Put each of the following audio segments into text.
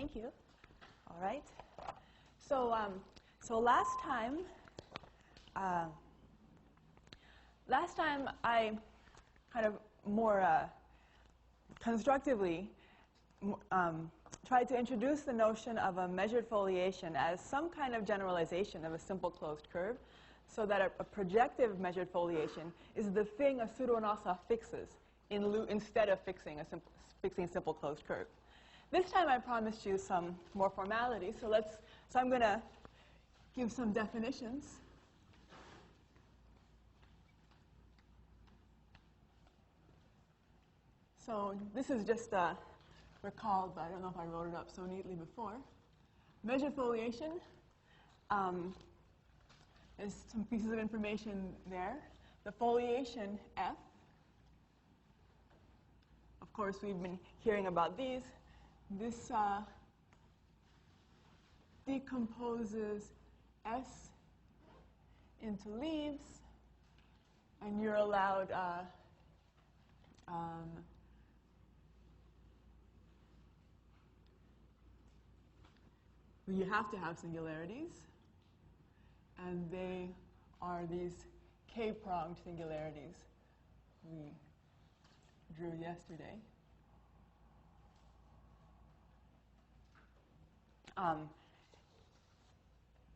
Thank you. All right. So, so last time I kind of more constructively tried to introduce the notion of a measured foliation as some kind of generalization of a simple closed curve, so that a projective measured foliation is the thing a pseudo-Anosov fixes instead of fixing a simple closed curve. This time I promised you some more formality, so I'm going to give some definitions. So this is just recalled, but I don't know if I wrote it up so neatly before. Measured foliation, there's some pieces of information there. The foliation F, of course we've been hearing about these. This decomposes S into leaves, and you're allowed you have to have singularities, and they are these k-pronged singularities we drew yesterday.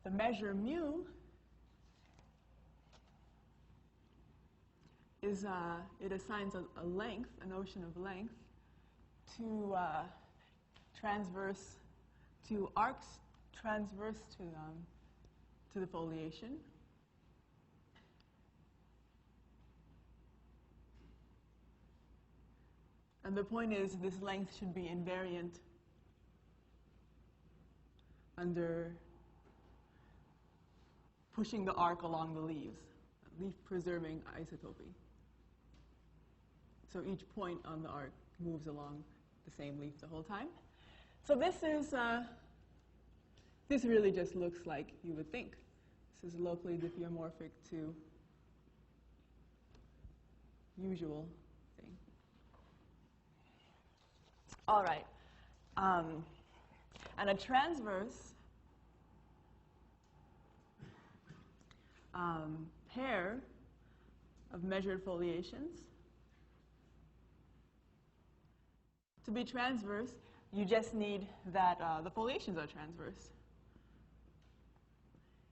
The measure mu is it assigns a length, a notion of length, to arcs transverse to the foliation. And the point is, this length should be invariant under pushing the arc along the leaves, leaf-preserving isotopy. So each point on the arc moves along the same leaf the whole time. So this really just looks like you would think. This is locally diffeomorphic to usual thing. All right. And a transverse pair of measured foliations. To be transverse, you just need that the foliations are transverse.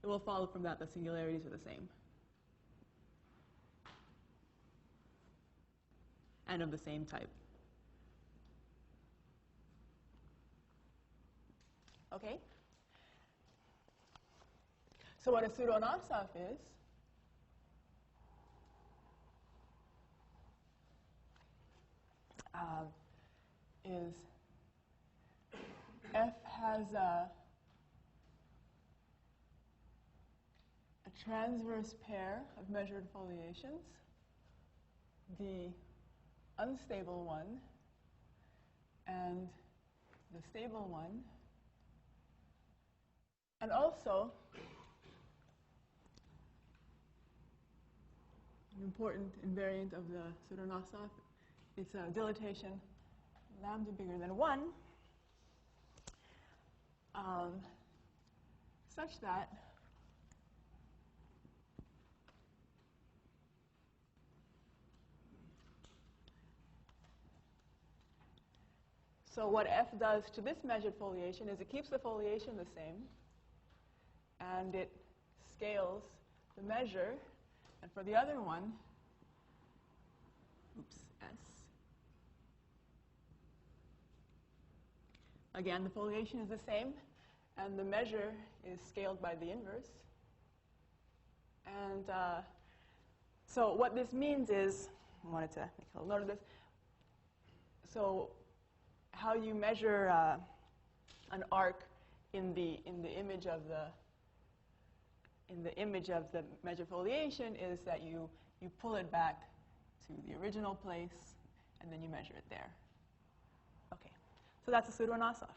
It will follow from that the singularities are the same and of the same type. Okay? So what a pseudo-Anosov is F has a transverse pair of measured foliations, the unstable one and the stable one, and also an important invariant of the pseudo-Anosov, it's a dilatation lambda bigger than 1, such that so what F does to this measured foliation is it keeps the foliation the same, and it scales the measure, and for the other one, S. Again, the foliation is the same, and the measure is scaled by the inverse. And so what this means is, I wanted to make a note of this. So how you measure an arc in the image of the measured foliation is that you pull it back to the original place, and then you measure it there. Okay, so that's a pseudo-Anosov.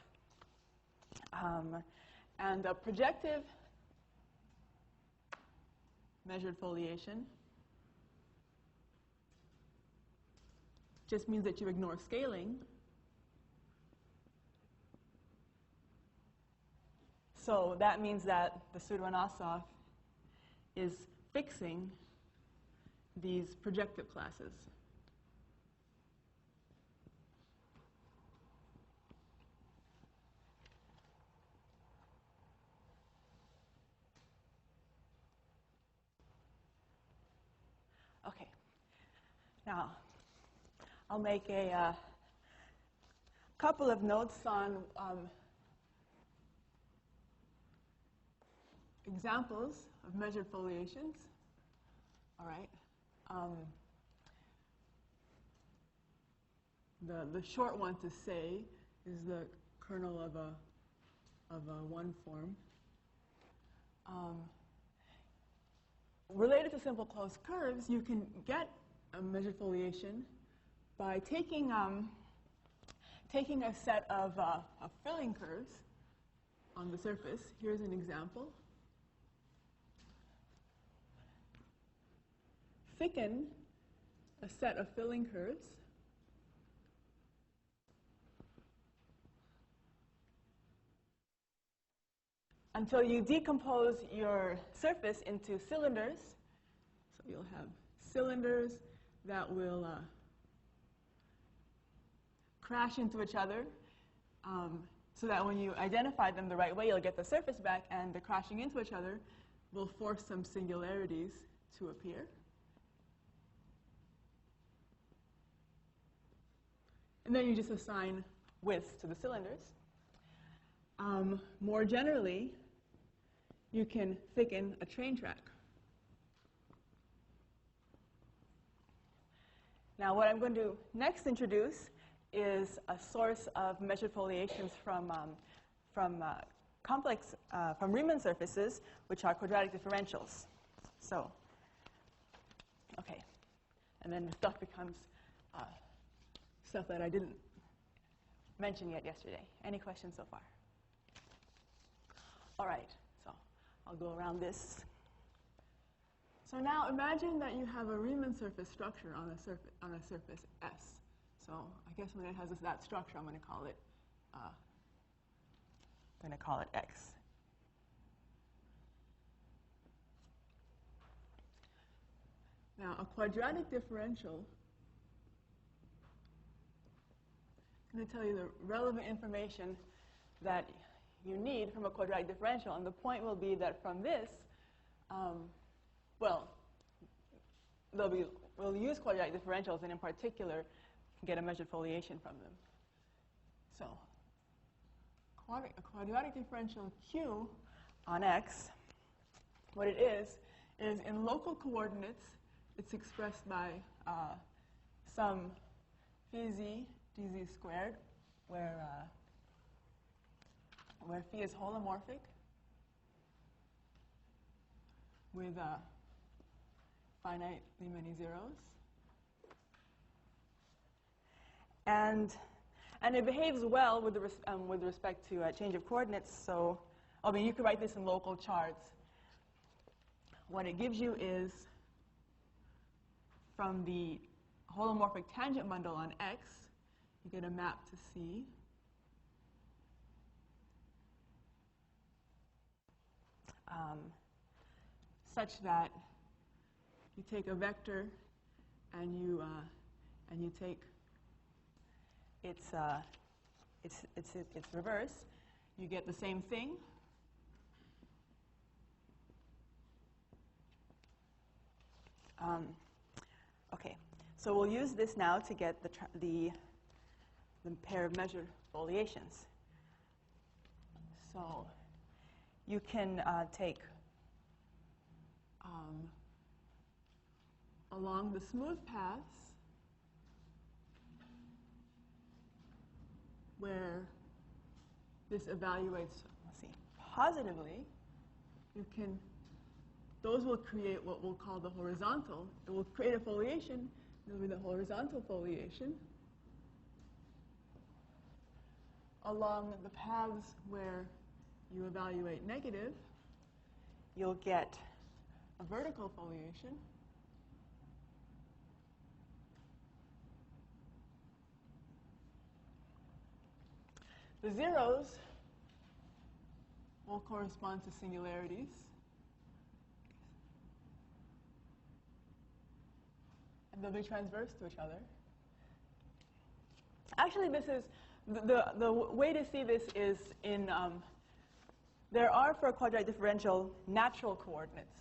And a projective measured foliation just means that you ignore scaling. So that means that the pseudo-Anosov is fixing these projective classes. Okay. Now, I'll make a couple of notes on examples of measured foliations. All right. The short one to say is the kernel of a one form. Related to simple closed curves, you can get a measured foliation by taking a set of filling curves on the surface. Here's an example. Thicken a set of filling curves until you decompose your surface into cylinders. So you'll have cylinders that will crash into each other, so that when you identify them the right way, you'll get the surface back, and the crashing into each other will force some singularities to appear. And then you just assign widths to the cylinders. More generally, you can thicken a train track. Now, what I'm going to next introduce is a source of measured foliations from Riemann surfaces, which are quadratic differentials. So, okay, and then the stuff becomes stuff that I didn't mention yet yesterday. Any questions so far? All right, so I'll go around this. So now imagine that you have a Riemann surface structure on a surface S. So I guess when it has that structure, I'm going to call it X. Now a quadratic differential is going to tell you the relevant information that you need from a quadratic differential, and the point will be that from this, well, we'll use quadratic differentials, and in particular, get a measured foliation from them. So, a quadratic differential Q on X, what it is in local coordinates, it's expressed by some phi z dz squared, where phi is holomorphic with finitely many zeros. And it behaves well with respect to change of coordinates. So, I mean, you could write this in local charts. What it gives you is, from the holomorphic tangent bundle on X, you get a map to C. Such that you take a vector and you take its reverse, you get the same thing. Okay, so we'll use this now to get the pair of measured foliations. So you can take along the smooth paths where this evaluates, let's see, positively, those will create what we'll call the horizontal. It will create a foliation, it'll be the horizontal foliation. Along the paths where you evaluate negative, you'll get a vertical foliation. The zeros will correspond to singularities. And they'll be transverse to each other. Actually, this is, the way to see this is in, there are, for a quadratic differential, natural coordinates.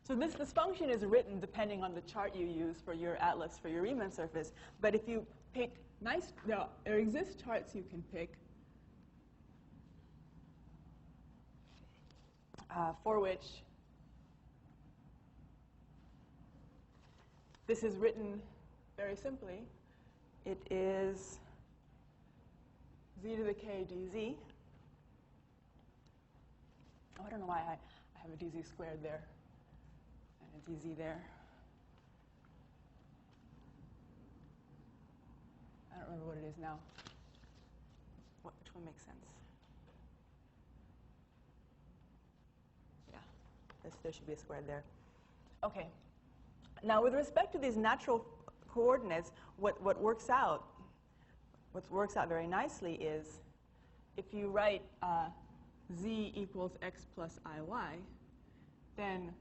So this function is written depending on the chart you use for your atlas, for your Riemann surface. But if you pick nice, there exist charts you can pick for which this is written very simply. It is z to the k dz. Oh, I don't know why I have a dz squared there. And a dz there. I don't remember what it is now. Which one makes sense? Yeah, there should be a square there. Okay. Now, with respect to these natural coordinates, what works out very nicely is if you write z equals x plus iy, then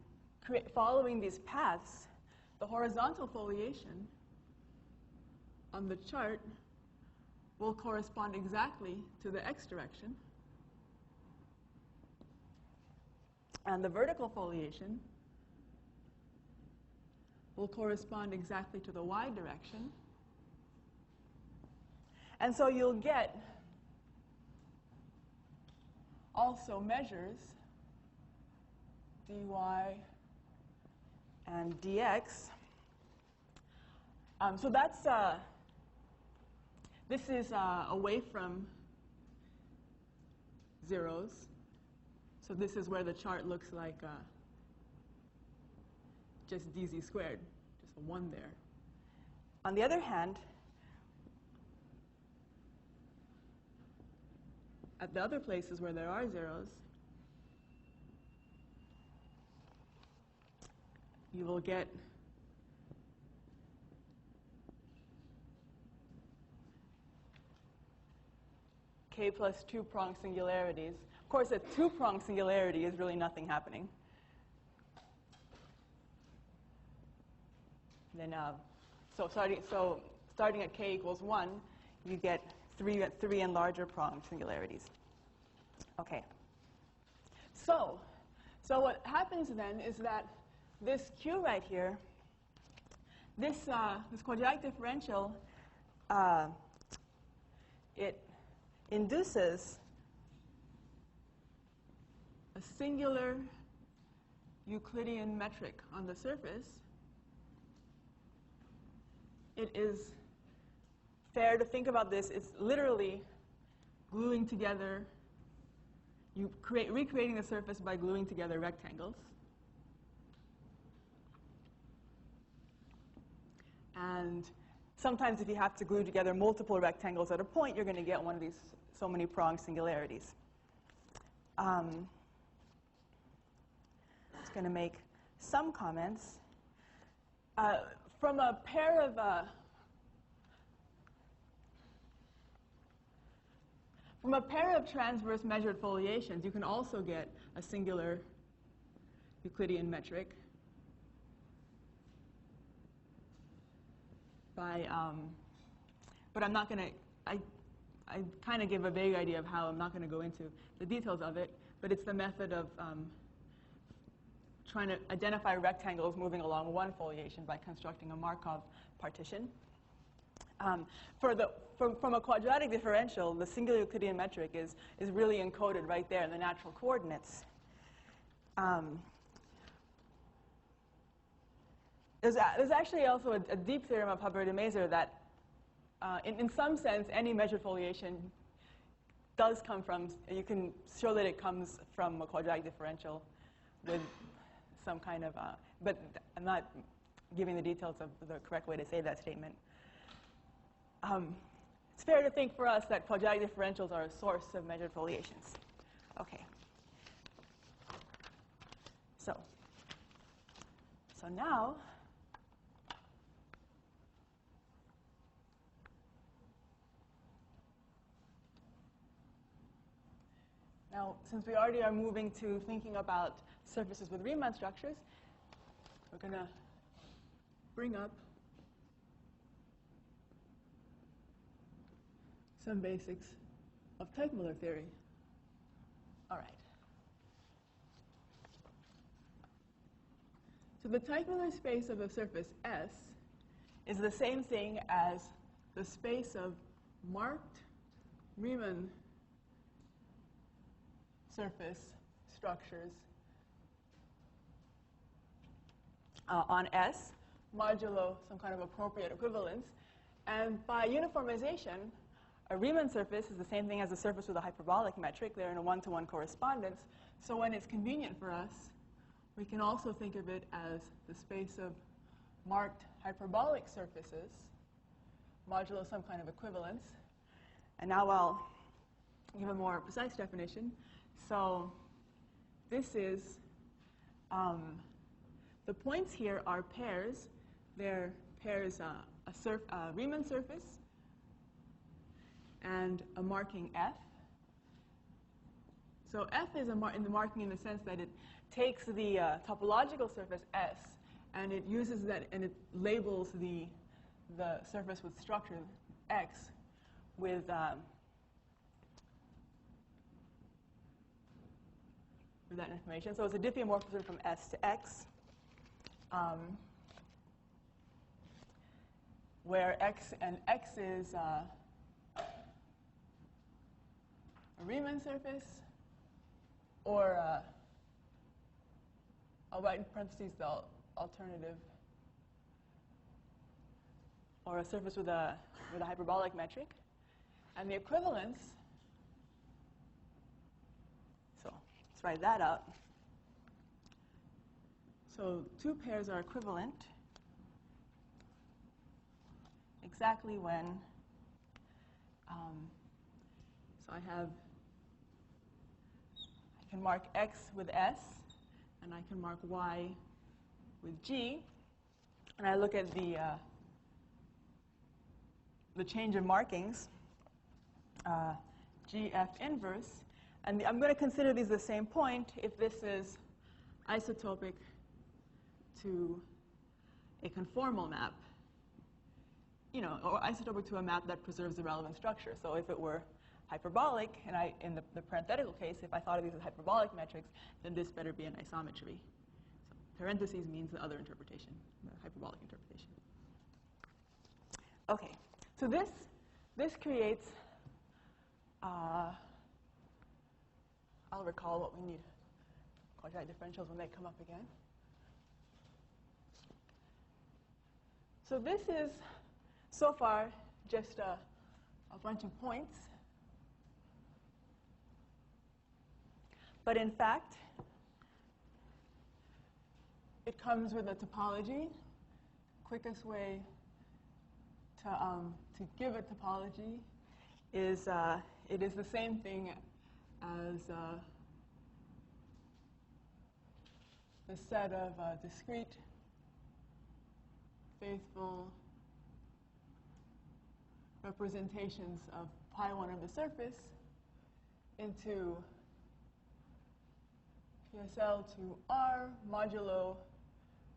following these paths, the horizontal foliation on the chart will correspond exactly to the x direction, and the vertical foliation will correspond exactly to the y direction. And so you'll get also measures dy and dx. So that's, this is away from zeros. So this is where the chart looks like just dz squared, just a 1 there. On the other hand, at the other places where there are zeros, you will get k plus 2-pronged singularities. Of course, a 2-pronged singularity is really nothing happening. Then, so starting at k equals 1, you get 3 and larger pronged singularities. Okay. So what happens then is that this Q right here, this quadratic differential, it induces a singular Euclidean metric on the surface. It is fair to think about this. It's literally gluing together, recreating the surface by gluing together rectangles. And sometimes if you have to glue together multiple rectangles at a point, you're going to get one of these so many pronged singularities. Just going to make some comments. From a pair of transverse measured foliations, you can also get a singular Euclidean metric by, but I'm not going to, I kind of give a vague idea of how. I'm not going to go into the details of it, but it's the method of trying to identify rectangles moving along one foliation by constructing a Markov partition. From a quadratic differential, the singular Euclidean metric is really encoded right there in the natural coordinates. There's actually also a deep theorem of Hubbard-Maser that, in some sense, any measured foliation does come from, you can show that it comes from a quadratic differential with some kind of, but I'm not giving the details of the correct way to say that statement. It's fair to think for us that quadratic differentials are a source of measured foliations. Okay. So now, Now, since we already are moving to thinking about surfaces with Riemann structures, we're going to bring up some basics of Teichmuller theory. All right. So the Teichmuller space of a surface S is the same thing as the space of marked Riemann surface structures on S, modulo some kind of appropriate equivalence. And by uniformization, a Riemann surface is the same thing as a surface with a hyperbolic metric. They're in a one-to-one correspondence. So when it's convenient for us, we can also think of it as the space of marked hyperbolic surfaces, modulo some kind of equivalence. And now I'll give a more precise definition. So this is, the points here are pairs. They're pairs, a Riemann surface and a marking F. So F is in the marking in the sense that it takes the topological surface S and it uses that and it labels the surface with structure X with that information. So it's a diffeomorphism from S to X, where X is a Riemann surface, or I'll write in parentheses the alternative, or a surface with a hyperbolic metric, and the equivalence. So let's write that out. So two pairs are equivalent exactly when. So I can mark X with S, and I can mark Y with G, and I look at the change of markings, GF inverse, and I'm going to consider these the same point if this is isotopic to a conformal map, or isotopic to a map that preserves the relevant structure. So if it were hyperbolic, and in the parenthetical case, if I thought of these as hyperbolic metrics, then this better be an isometry. So parentheses means the other interpretation, the hyperbolic interpretation. Okay, so this creates, I'll recall what we need quadratic differentials when they come up again. So this is, so far, just a bunch of points. But in fact, it comes with a topology. Quickest way to give a topology is it is the same thing as the set of discrete, faithful representations of pi1 of the surface into PSL to R modulo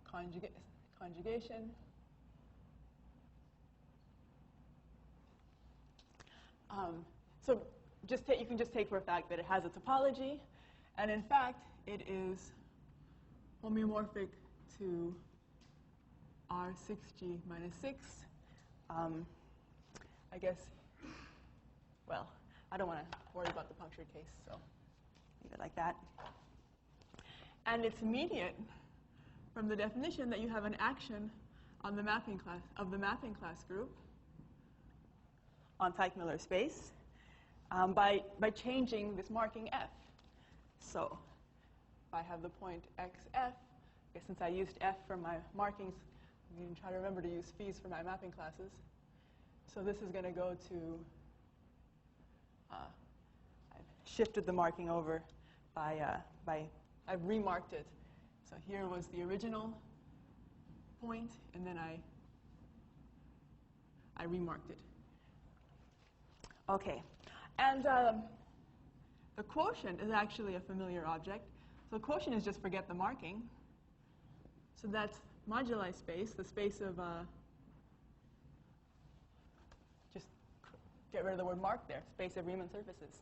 conjugation. So you can just take for a fact that it has a topology, and in fact, it is homeomorphic to R6G minus 6. I guess, well, I don't want to worry about the punctured case, so leave it like that. And it's immediate from the definition that you have an action on the mapping class of the mapping class group on Teichmuller space by changing this marking F. So if I have the point XF, I guess since I used F for my markings, you can try to remember to use phis for my mapping classes. So this is going to go to, I've shifted the marking over I've remarked it. So here was the original point, and then I remarked it. Okay, and The quotient is actually a familiar object. So quotient is just forget the marking. So that's moduli space, the space of, just get rid of the word mark there, space of Riemann surfaces,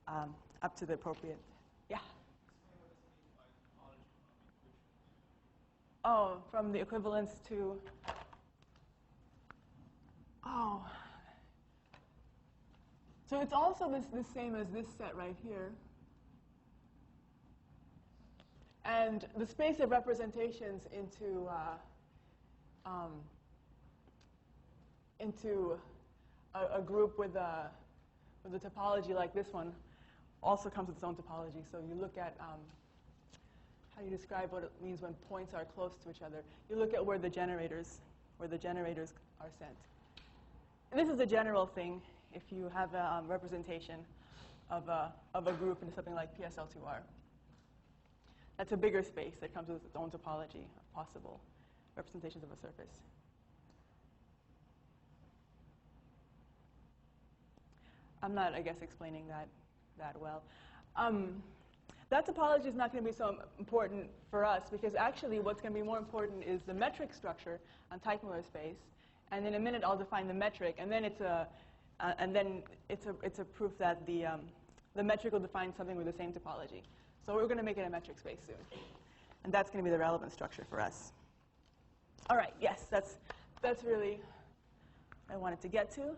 up to the appropriate, yeah? Oh, from the equivalence to, oh. So it's also the same as this set right here. And the space of representations into a group with a topology like this one also comes with its own topology. So you look at how you describe what it means when points are close to each other. You look at where the generators are sent. And this is a general thing. If you have a representation of a group into something like PSL2R. That's a bigger space that comes with its own topology of possible representations of a surface. I'm not, I guess, explaining that well. That topology is not going to be so important for us because actually what's going to be more important is the metric structure on Teichmüller space. And in a minute I'll define the metric, and then it's a proof that the metric will define something with the same topology. So we're going to make it a metric space soon. And that's going to be the relevant structure for us. All right, yes, that's really what I wanted to get to.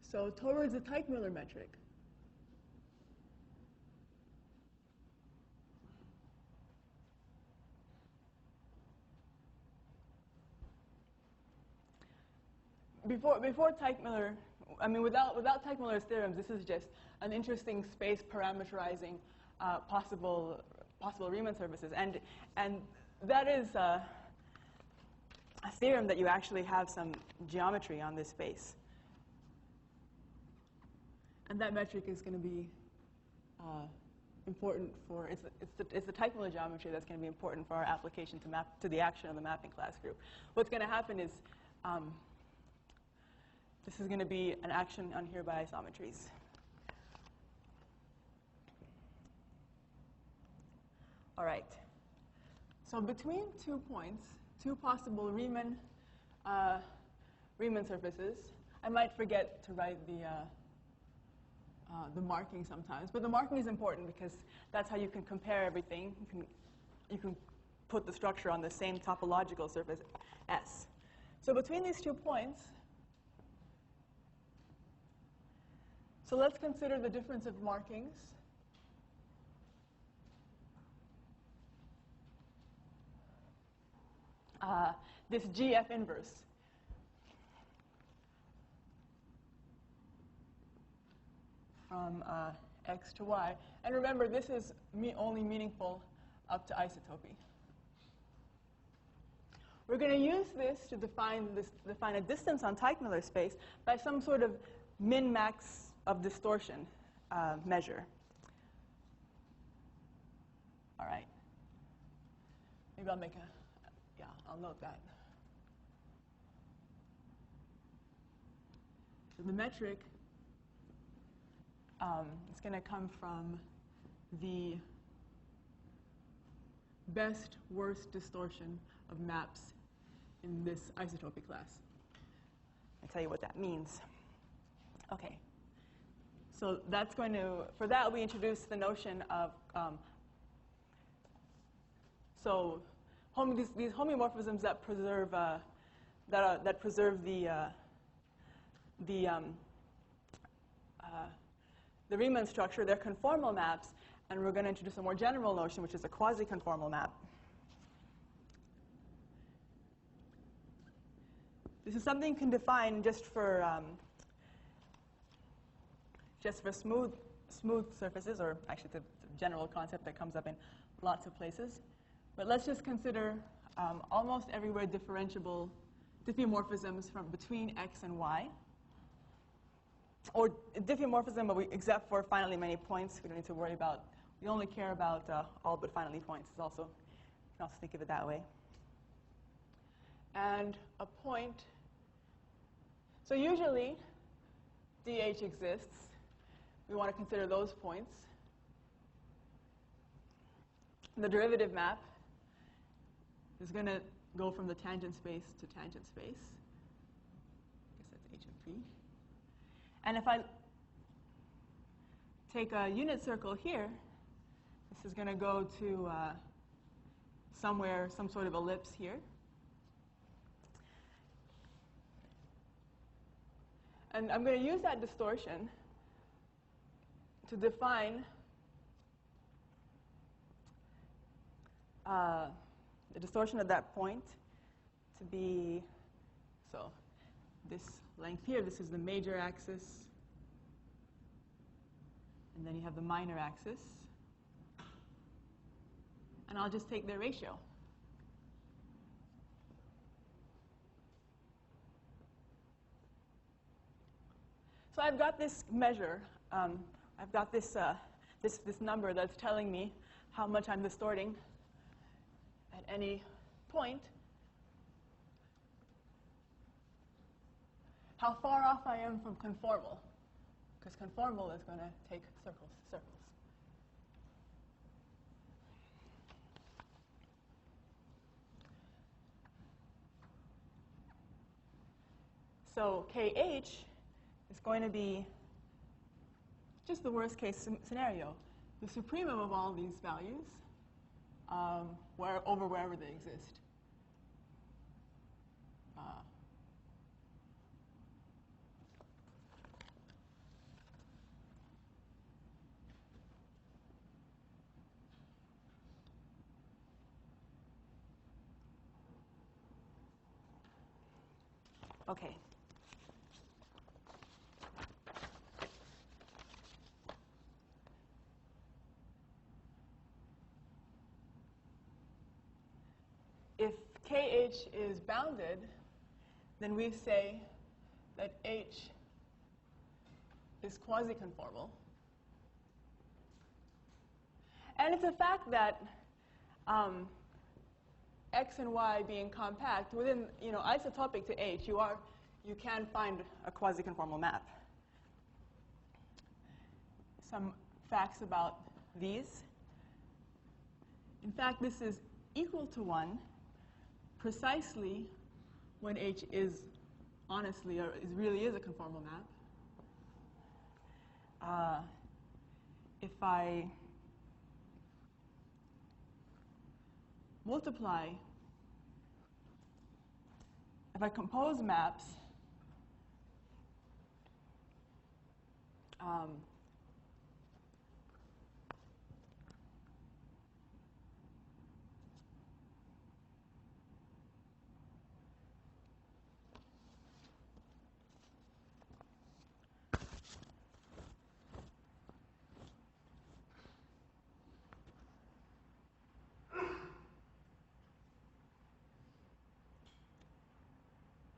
So towards the Teichmüller metric. Before Teichmüller, I mean, without Teichmüller's theorems, this is just an interesting space parameterizing possible Riemann surfaces, and that is a theorem that you actually have some geometry on this space. And that metric is going to be important for, it's the Teichmüller geometry that's going to be important for our application to map to the action of the mapping class group. What's going to happen is this is going to be an action on here by isometries. All right. So between 2 points, 2 possible Riemann surfaces, I might forget to write the marking sometimes, but the marking is important because that's how you can compare everything. You can put the structure on the same topological surface S. So between these 2 points, so let's consider the difference of markings. This GF inverse. From X to Y. And remember, this is only meaningful up to isotopy. We're going to use this to define a distance on Teichmüller space by some sort of min-max of distortion measure. All right. Maybe I'll make I'll note that. So the metric is going to come from the best worst distortion of maps in this isotopy class. I'll tell you what that means. Okay. So that's going to, for that we introduce the notion of, these homeomorphisms that preserve, that preserve the Riemann structure, they're conformal maps, and we're going to introduce a more general notion, which is a quasi-conformal map. This is something you can define just for smooth surfaces, or actually it's a general concept that comes up in lots of places. But let's just consider almost everywhere differentiable diffeomorphisms from between X and Y. or diffeomorphism, but except for finally many points, we don't need to worry about. We only care about all but finally points. It's also, you can also think of it that way. And a point. So usually, DH exists. We want to consider those points. The derivative map is going to go from the tangent space to tangent space. I guess that's H and P. And if I take a unit circle here, this is going to go to somewhere, some sort of ellipse here. And I'm going to use that distortion to define the distortion of that point to be, so this length here, this is the major axis, and then you have the minor axis. And I'll just take their ratio. So I've got this measure. I've got this number that's telling me how much I'm distorting at any point, how far off I am from conformal, because conformal is going to take circles. So KH is going to be just the worst case scenario, the supremum of all these values over wherever they exist. Okay. If KH is bounded, then we say that H is quasi-conformal. And it's a fact that X and Y being compact, within, isotopic to H, you can find a quasi-conformal map. Some facts about these. In fact, this is equal to 1 precisely when H is honestly, or really is a conformal map. If I multiply, if I compose maps,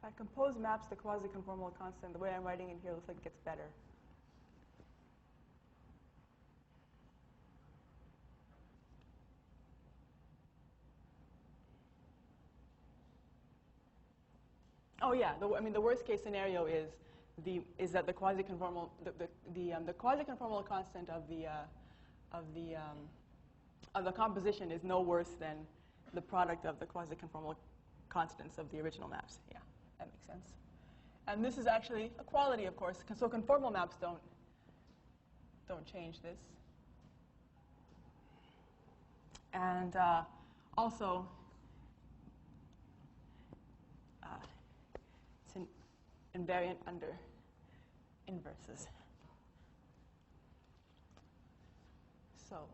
I compose maps to quasi-conformal constant. The way I'm writing it here looks like it gets better. Oh yeah, the worst case scenario is that the quasi-conformal the quasi-conformal constant of the composition is no worse than the product of the quasi-conformal constants of the original maps. Yeah. That makes sense. And this is actually a quality, of course. So conformal maps don't change this. And also, it's invariant under inverses. So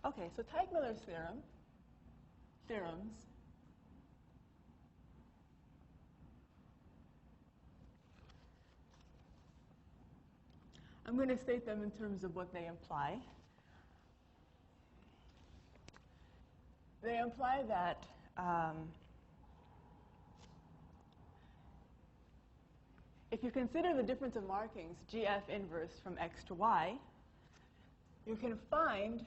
okay, so Teichmüller's theorems I'm going to state them in terms of what they imply. They imply that if you consider the difference of markings, GF inverse from X to Y, you can find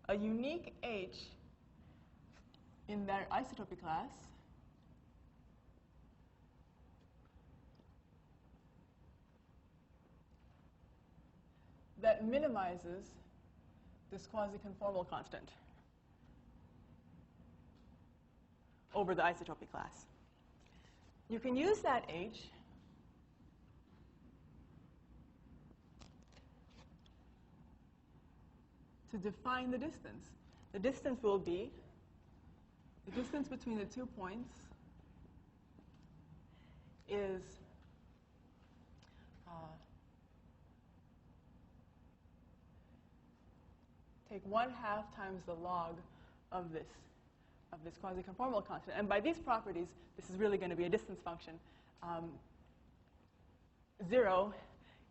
a unique H in their isotopy class that minimizes this quasi-conformal constant over the isotopy class. You can use that H to define the distance. The distance will be the distance between the 2 points is take 1/2 times the log of this quasi-conformal constant. And by these properties, this is really going to be a distance function. 0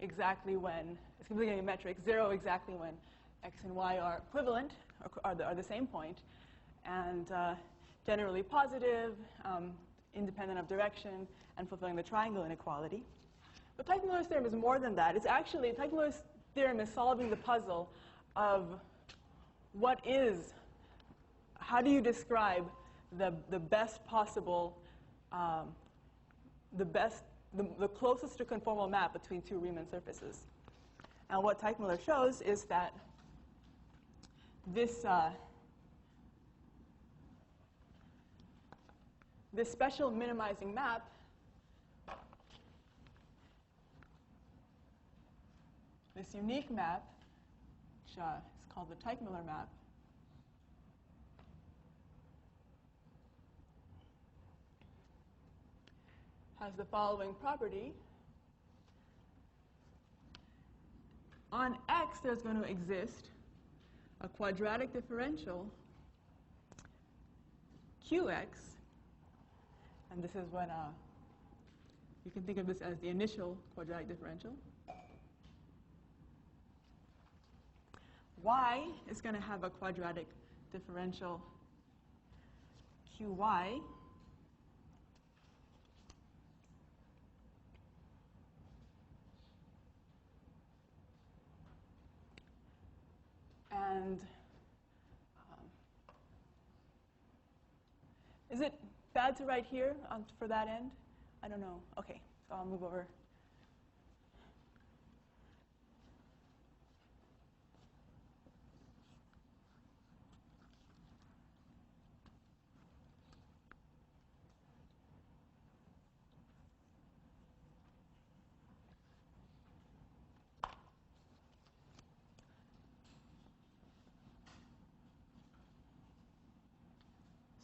exactly when, it's completely going to be metric, 0 exactly when X and Y are equivalent, or are the same point, and generally positive, independent of direction, and fulfilling the triangle inequality. But Teichmüller's theorem is more than that. It's actually, Teichmüller's theorem is solving the puzzle of what is, how do you describe the best possible, the closest to conformal map between two Riemann surfaces. And what Teichmüller shows is that this special minimizing map this unique map, which is called the Teichmüller map, has the following property. On X, there's going to exist a quadratic differential QX, and this is when you can think of this as the initial quadratic differential. Y is going to have a quadratic differential QY. And is it bad to write here for that end? I don't know. OK, so I'll move over.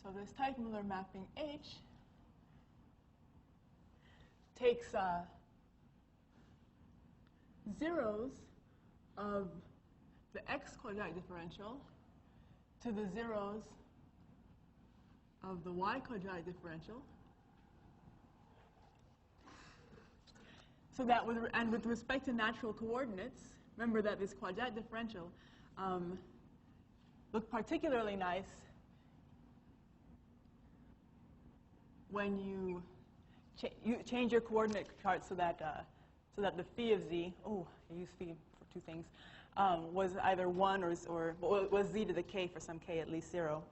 So this Teichmüller mapping H takes zeros of the X quadratic differential to the zeros of the Y quadratic differential. So that with respect to natural coordinates, remember that this quadratic differential looked particularly nice when you change your coordinate chart so that the phi of z, I use phi for two things, was either 1 or was z to the k for some k at least 0.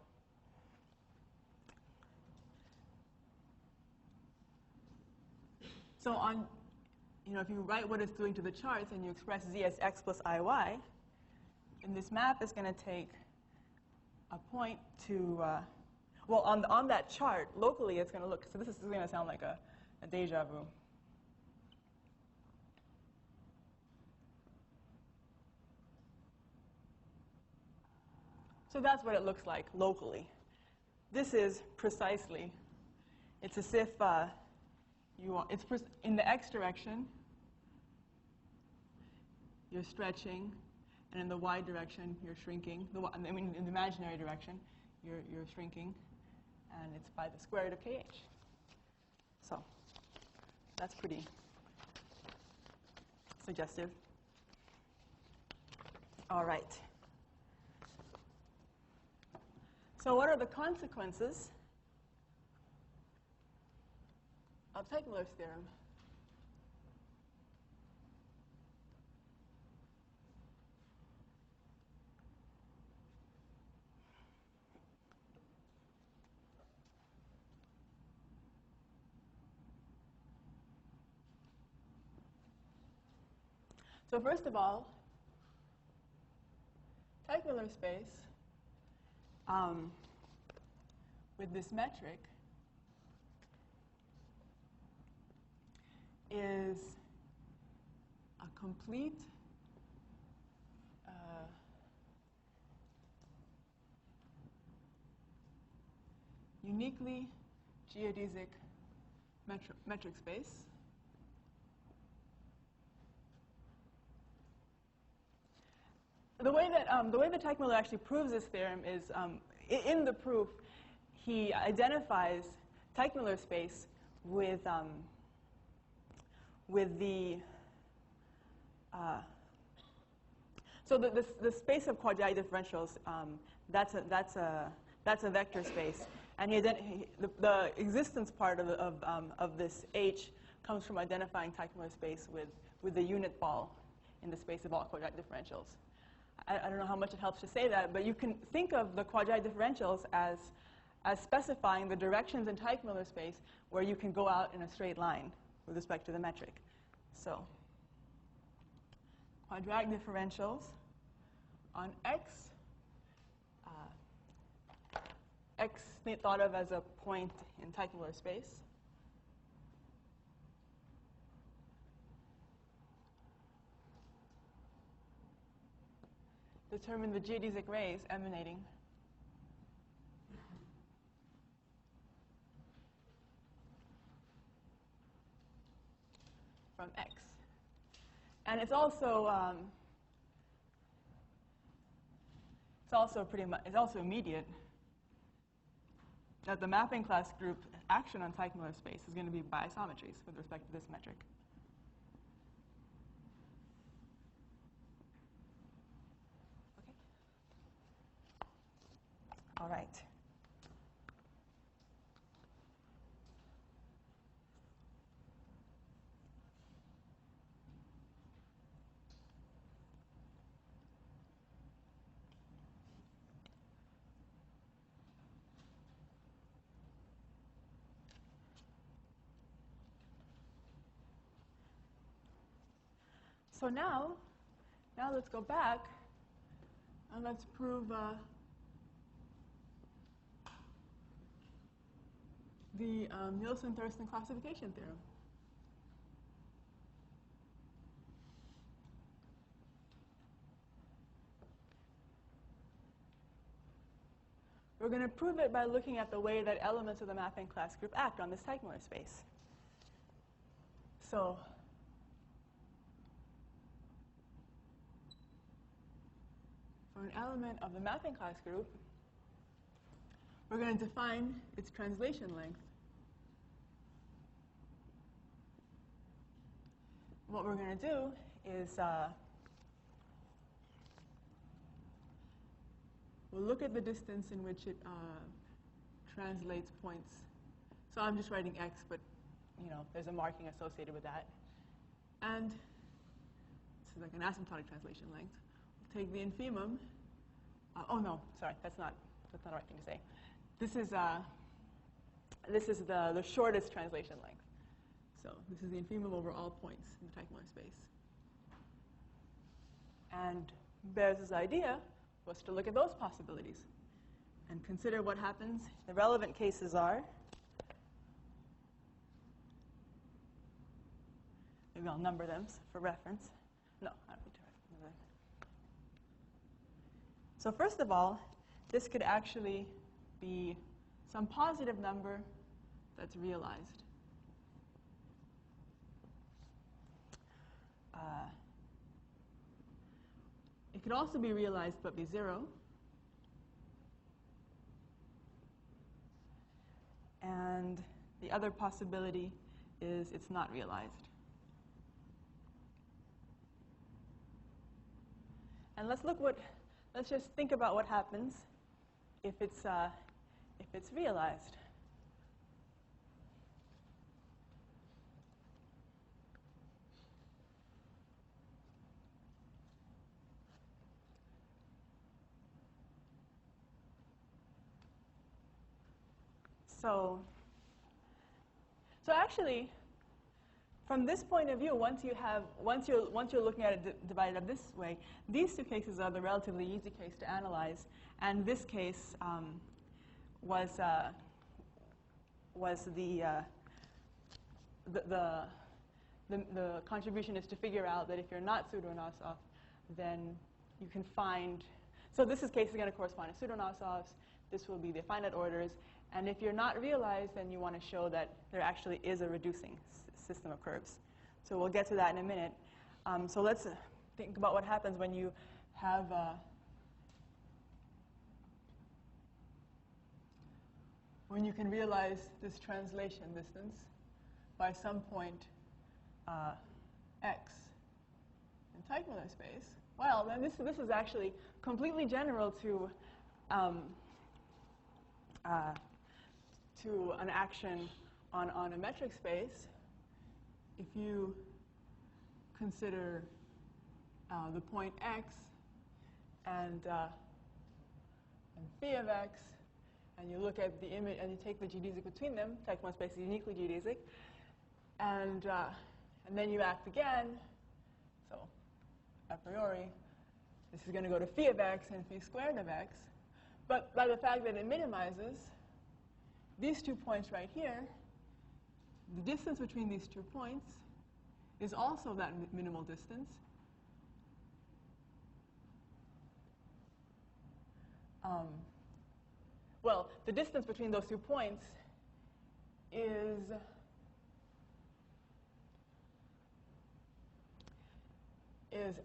So if you write what it's doing to the charts and you express z as x plus iy, then this map is going to take a point to well, on that chart, locally, it's going to look, so this is going to sound like a deja vu. So that's what it looks like locally. This is precisely, it's as if it's in the x direction, you're stretching, and in the y direction, you're shrinking. I mean, in the imaginary direction, you're shrinking. And it's by the square root of kh. So that's pretty suggestive. All right. So what are the consequences of Teichmüller's theorem? So first of all, Teichmüller space with this metric is a complete uniquely geodesic metric space. The way that Teichmüller actually proves this theorem is in the proof he identifies Teichmüller space with the so the space of quadratic differentials that's a vector space, and the existence part of this H comes from identifying Teichmüller space with the unit ball in the space of all quadratic differentials. I don't know how much it helps to say that, but you can think of the quadratic differentials as specifying the directions in Teichmüller space where you can go out in a straight line with respect to the metric. So quadratic differentials on X, X thought of as a point in Teichmüller space, determine the geodesic rays emanating from X. And it's also immediate that the mapping class group action on Teichmüller space is going to be by isometries with respect to this metric. All right. So now let's go back and let's prove the Nilsen-Tёrstona classification theorem. We're going to prove it by looking at the way that elements of the mapping class group act on this Teichmüller space. So for an element of the mapping class group, we're going to define its translation length. What we're going to do is we'll look at the distance in which it translates points. So I'm just writing x, but there's a marking associated with that. And this is like an asymptotic translation length. We'll take the infimum. Oh no, sorry, that's not the right thing to say. This is the shortest translation length. So this is the infimum over all points in the Teichmüller space. And Berz's idea was to look at those possibilities and consider what happens. The relevant cases are, maybe I'll number them for reference. No, I don't need to number them. So first of all, this could actually be some positive number that's realized. It could also be realized but be 0. And the other possibility is it's not realized. And let's just think about what happens if it's realized. So actually, from this point of view, once you're looking at it divided up this way, these two cases are the relatively easy case to analyze, and this case was the contribution is to figure out that if you're not pseudo-Anosov, then you can find. So this case is going to correspond to pseudo-Anosovs. This will be the finite orders. And if you're not realized, then you want to show that there actually is a reducing system of curves. So we'll get to that in a minute. So let's think about what happens when you have when you can realize this translation distance by some point x in Teichmüller space. Well, then this is actually completely general to an action on a metric space. If you consider the point x and phi of x, and you look at the image and you take the geodesic between them, Teichmüller space is uniquely geodesic, and then you act again. So a priori, this is going to go to phi of x and phi squared of x. But by the fact that it minimizes, these 2 points right here, the distance between these 2 points is also that minimal distance. Well, the distance between those 2 points is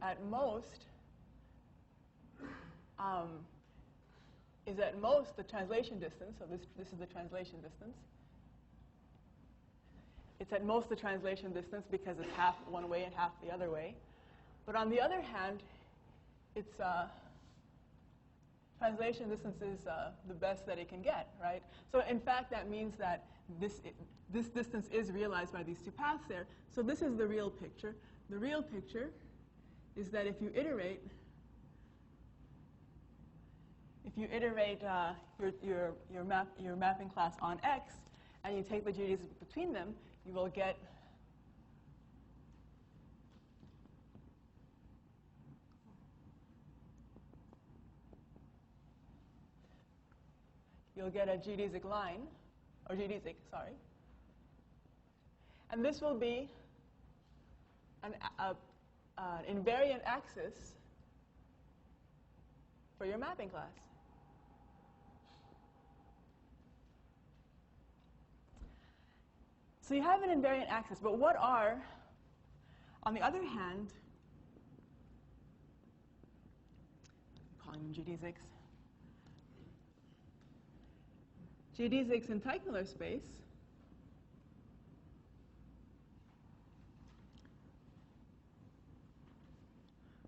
at most the translation distance. So this is the translation distance. It's at most the translation distance because it's half one way and half the other way. But on the other hand, its translation distance is the best that it can get, right? So in fact, that means that this distance is realized by these 2 paths there. So this is the real picture. The real picture is that if you iterate your mapping class on X and you take the geodesic between them, you will get a geodesic line, or geodesic, sorry. And this will be an invariant axis for your mapping class. So you have an invariant axis, but what are, on the other hand, I'm calling them geodesics. Geodesics in Teichmüller space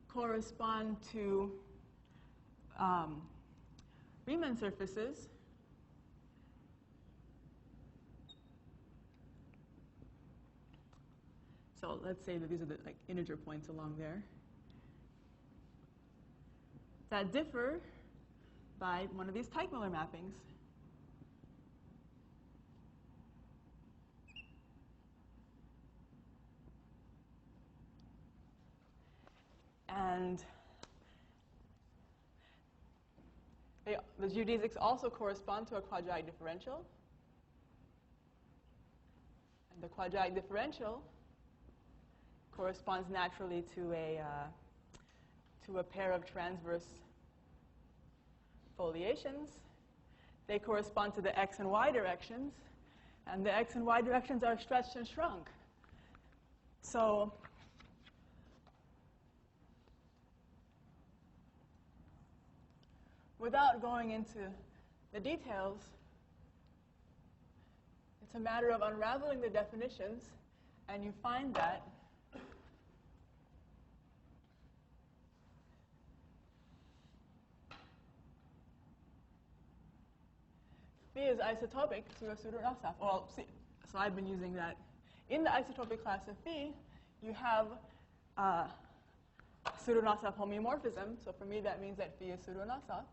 correspond to Riemann surfaces So let's say that these are the integer points along there that differ by one of these Teichmüller mappings. And the geodesics also correspond to a quadratic differential. And the quadratic differential corresponds naturally to a pair of transverse foliations. They correspond to the x and y directions. And the x and y directions are stretched and shrunk. So without going into the details, it's a matter of unraveling the definitions, and you find that phi is isotopic to a pseudo-Anosov. Well, see, so I've been using that. In the isotopic class of phi, you have pseudo-Anosov homeomorphism. So for me, that means that phi is pseudo-Anosov.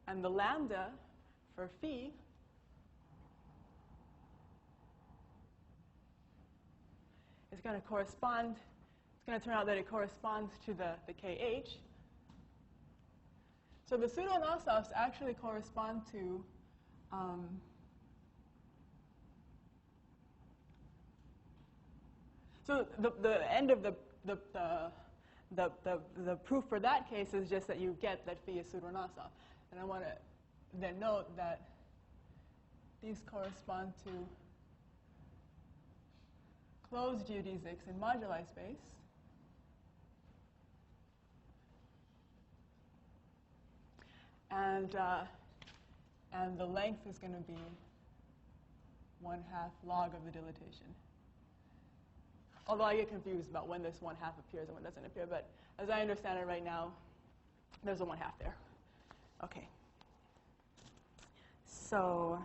And the lambda for phi is going to correspond, it's going to turn out that it corresponds to the kh. So the pseudo-Anosovs actually correspond to so the end of the proof for that case is just that you get that phi is pseudo-Anosov. And I want to then note that these correspond to closed geodesics in moduli space. And the length is going to be 1/2 log of the dilatation. Although I get confused about when this 1/2 appears and when it doesn't appear. But as I understand it right now, there's a 1/2 there. OK. So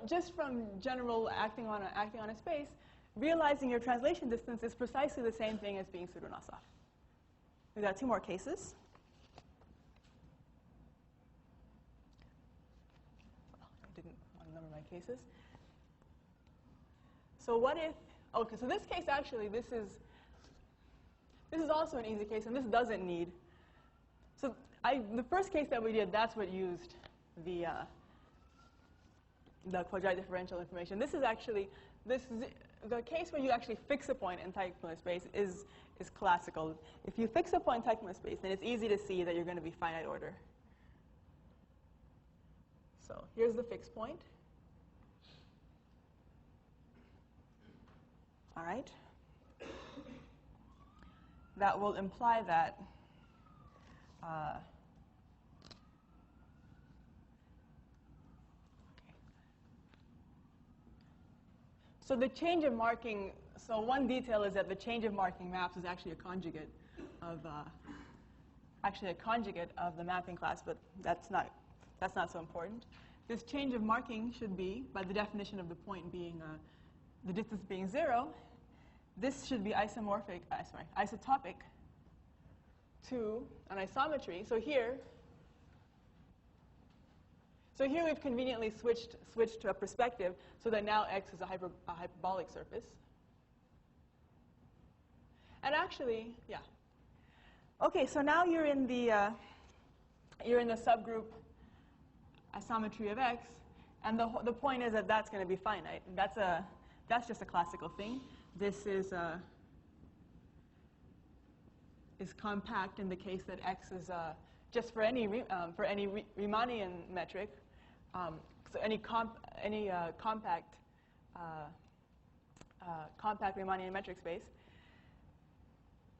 just from general acting on a space, realizing your translation distance is precisely the same thing as being pseudo-Anosov. We've got 2 more cases. Number my cases. So what if, okay, so this case actually, this is also an easy case, and this doesn't need, so the first case that we did, that's what used the quadratic differential information. This is actually, the case where you actually fix a point in Teichmuller space is classical. If you fix a point in Teichmuller space, then it's easy to see that you're going to be finite order. So here's the fixed point. All right. That will imply that so the change of marking, so one detail is that the change of marking maps is actually a conjugate of the mapping class, but that's not so important. This change of marking should be, by the definition of the point being the distance being 0, this should be isotopic to an isometry. So here we've conveniently switched to a perspective so that now x is a hyperbolic surface. And actually, yeah. Okay, so now you're in the subgroup isometry of x, and the point is that that's going to be finite. That's just a classical thing. This is compact in the case that x is just for any Riemannian metric, so any compact Riemannian metric space,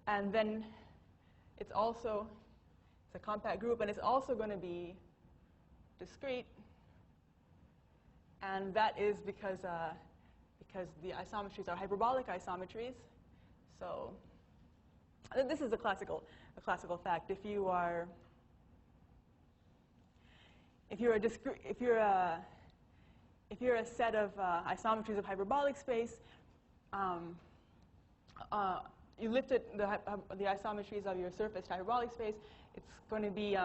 and then it's a compact group, and it's also going to be discrete, and that is because the isometries are hyperbolic isometries. So this is a classical fact. If you're a set of isometries of hyperbolic space, you lift the isometries of your surface to hyperbolic space. It's going to be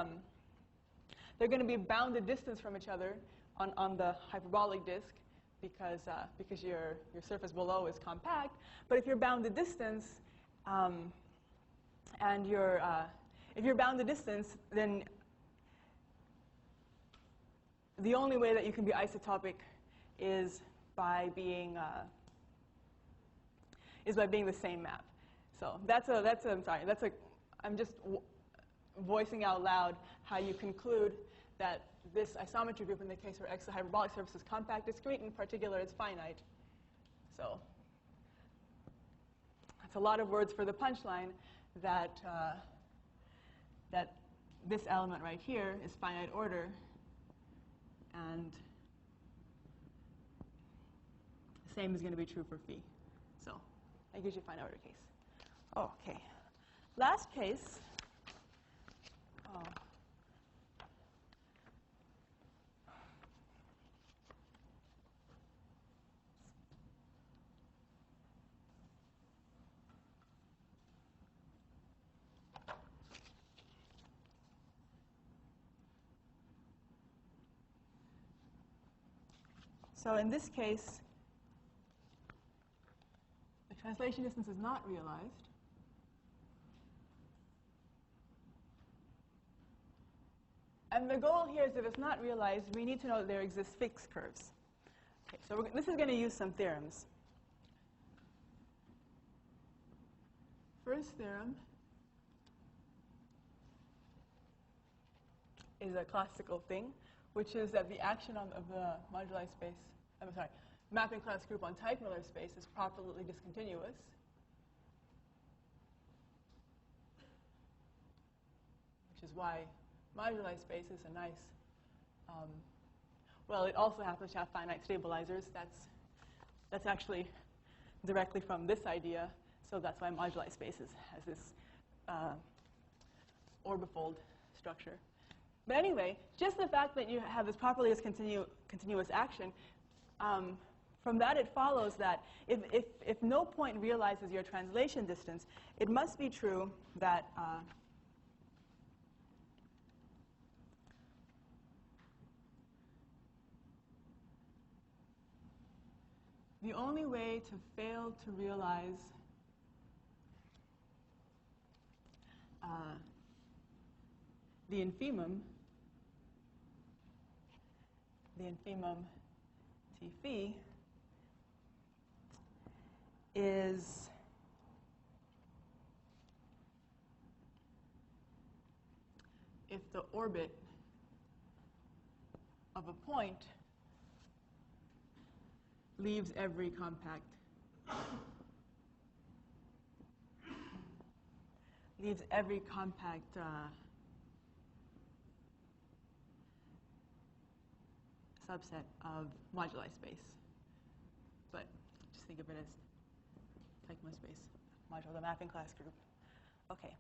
they're going to be bounded distance from each other on the hyperbolic disk because your surface below is compact. But if you're bounded distance and if you're bounded distance, then the only way that you can be isotopic is by being the same map. So I'm just voicing out loud how you conclude that this isometry group in the case where x is a hyperbolic surface is compact discrete, in particular it's finite. So that's a lot of words for the punchline that this element right here is finite order, and Same is going to be true for phi. So that gives you a finite order case. Oh, okay. Last case. Oh. So in this case, the translation distance is not realized. And the goal here is if it's not realized, we need to know that there exist fixed curves. Okay, so this is going to use some theorems. First theorem is a classical thing, which is that the action of the moduli space, mapping class group on Teichmüller space is properly discontinuous. Which is why moduli space is a nice, well, it also happens to have finite stabilizers. That's actually directly from this idea, so that's why moduli space has this orbifold structure. But anyway, just the fact that you have this properly continuous action, from that it follows that if no point realizes your translation distance, it must be true that the only way to fail to realize the infimum T phi is if the orbit of a point leaves every compact subset of moduli space. But just think of it as Teichmüller space, modulo the mapping class group. Okay.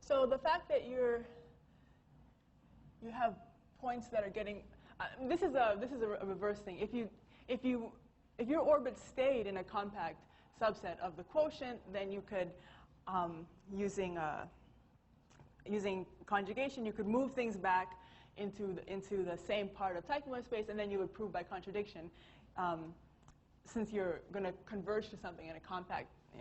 So the fact that you have points that are getting this is a reverse thing. If your orbit stayed in a compact subset of the quotient, then you could using conjugation, you could move things back into the same part of Teichmüller space, and then you would prove by contradiction, since you're going to converge to something in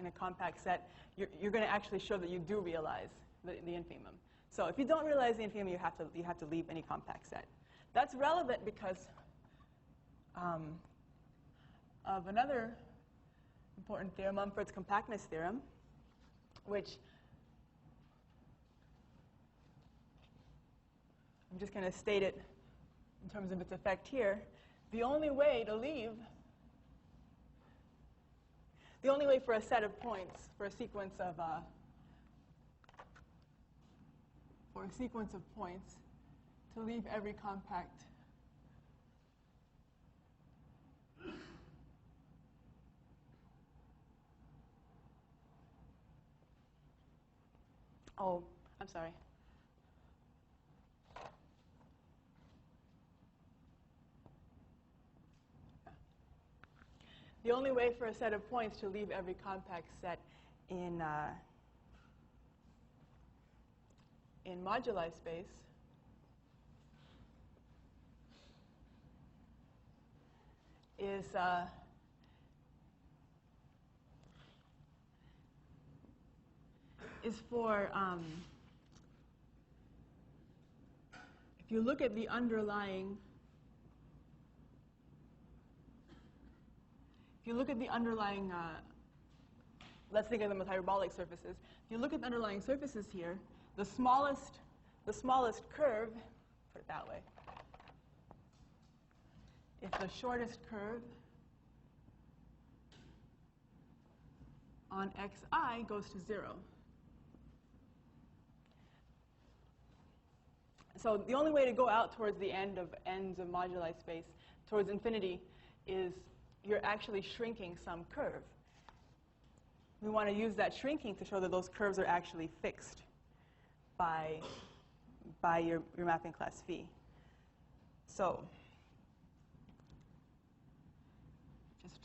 a compact set, you're going to actually show that you do realize the infimum. So if you don't realize the infimum, you have to leave any compact set. That's relevant because of another important theorem, Mumford's compactness theorem, which I'm just going to state it in terms of its effect here. The only way for a set of points, for a sequence of points to leave every compact oh, I'm sorry. The only way for a set of points to leave every compact set in moduli space is for if you look at the underlying let's think of them as hyperbolic surfaces. If you look at the underlying surfaces here, the smallest curve, put it that way, if the shortest curve on xi goes to 0, So the only way to go out towards the ends of moduli space, towards infinity, is you're actually shrinking some curve. We want to use that shrinking to show that those curves are actually fixed by your mapping class phi. So just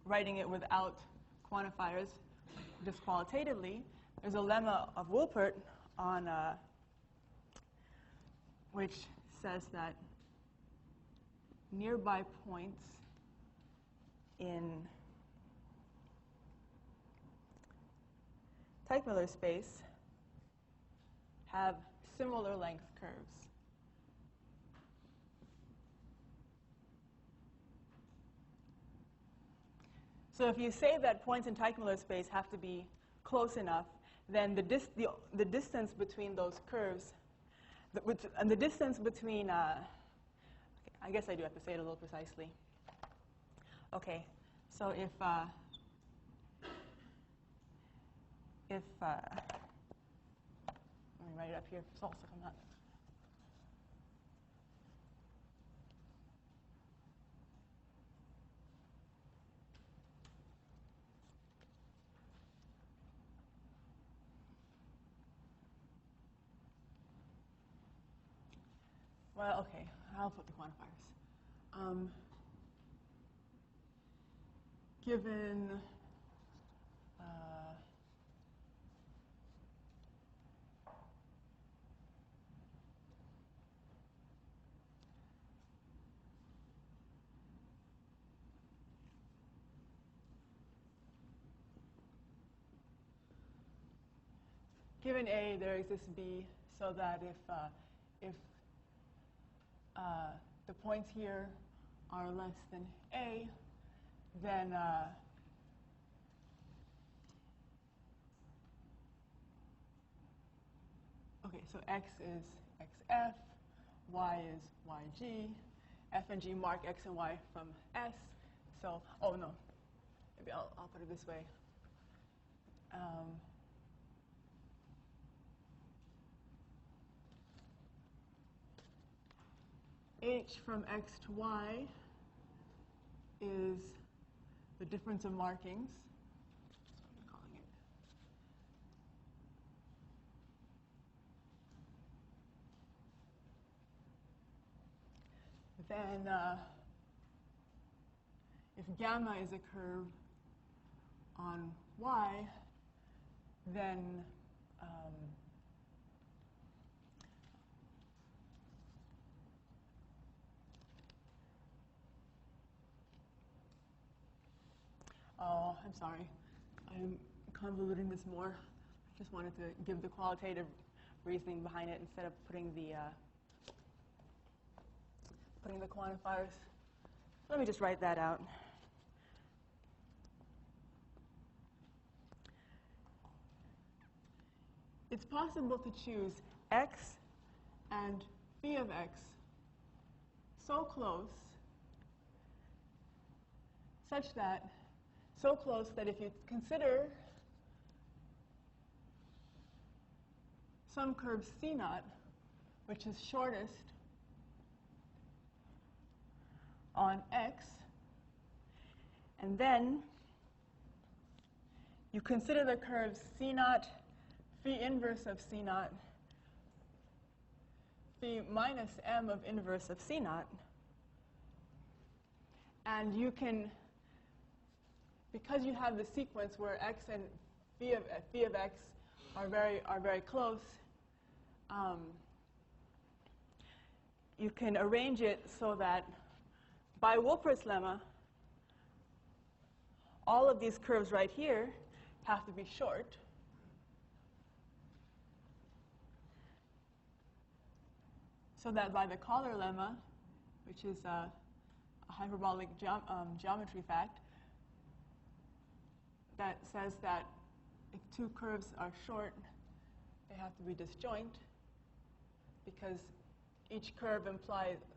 writing it without quantifiers, just qualitatively, there's a lemma of Wolpert on which says that nearby points in Teichmüller space have similar length curves. So if you say that points in Teichmüller space have to be close enough, then the distance between those curves, and the distance between, okay, I guess I do have to say it a little precisely. Okay, so if let me write it up here, so I'm not. Well, okay, I'll put the quantifiers. Given given A, there exists B, so that if the points here are less than A, then okay, so X is XF, Y is YG, F and G mark X and Y from S. So, oh no, maybe I'll put it this way. H from X to Y is the difference of markings. That's what I'm calling it. Then if gamma is a curve on Y, then oh, I'm sorry. I'm convoluting this more. I just wanted to give the qualitative reasoning behind it instead of putting the quantifiers. Let me just write that out. It's possible to choose X and phi of X so close that if you consider some curve C naught, which is shortest on X, and then you consider the curves C naught, phi inverse of C naught, phi minus m of inverse of C naught, and you can, because you have the sequence where X and phi of X are very close, you can arrange it so that by Wolpert's lemma, all of these curves right here have to be short. So that by the Collar lemma, which is a hyperbolic geometry fact, that says that if two curves are short, they have to be disjoint, because each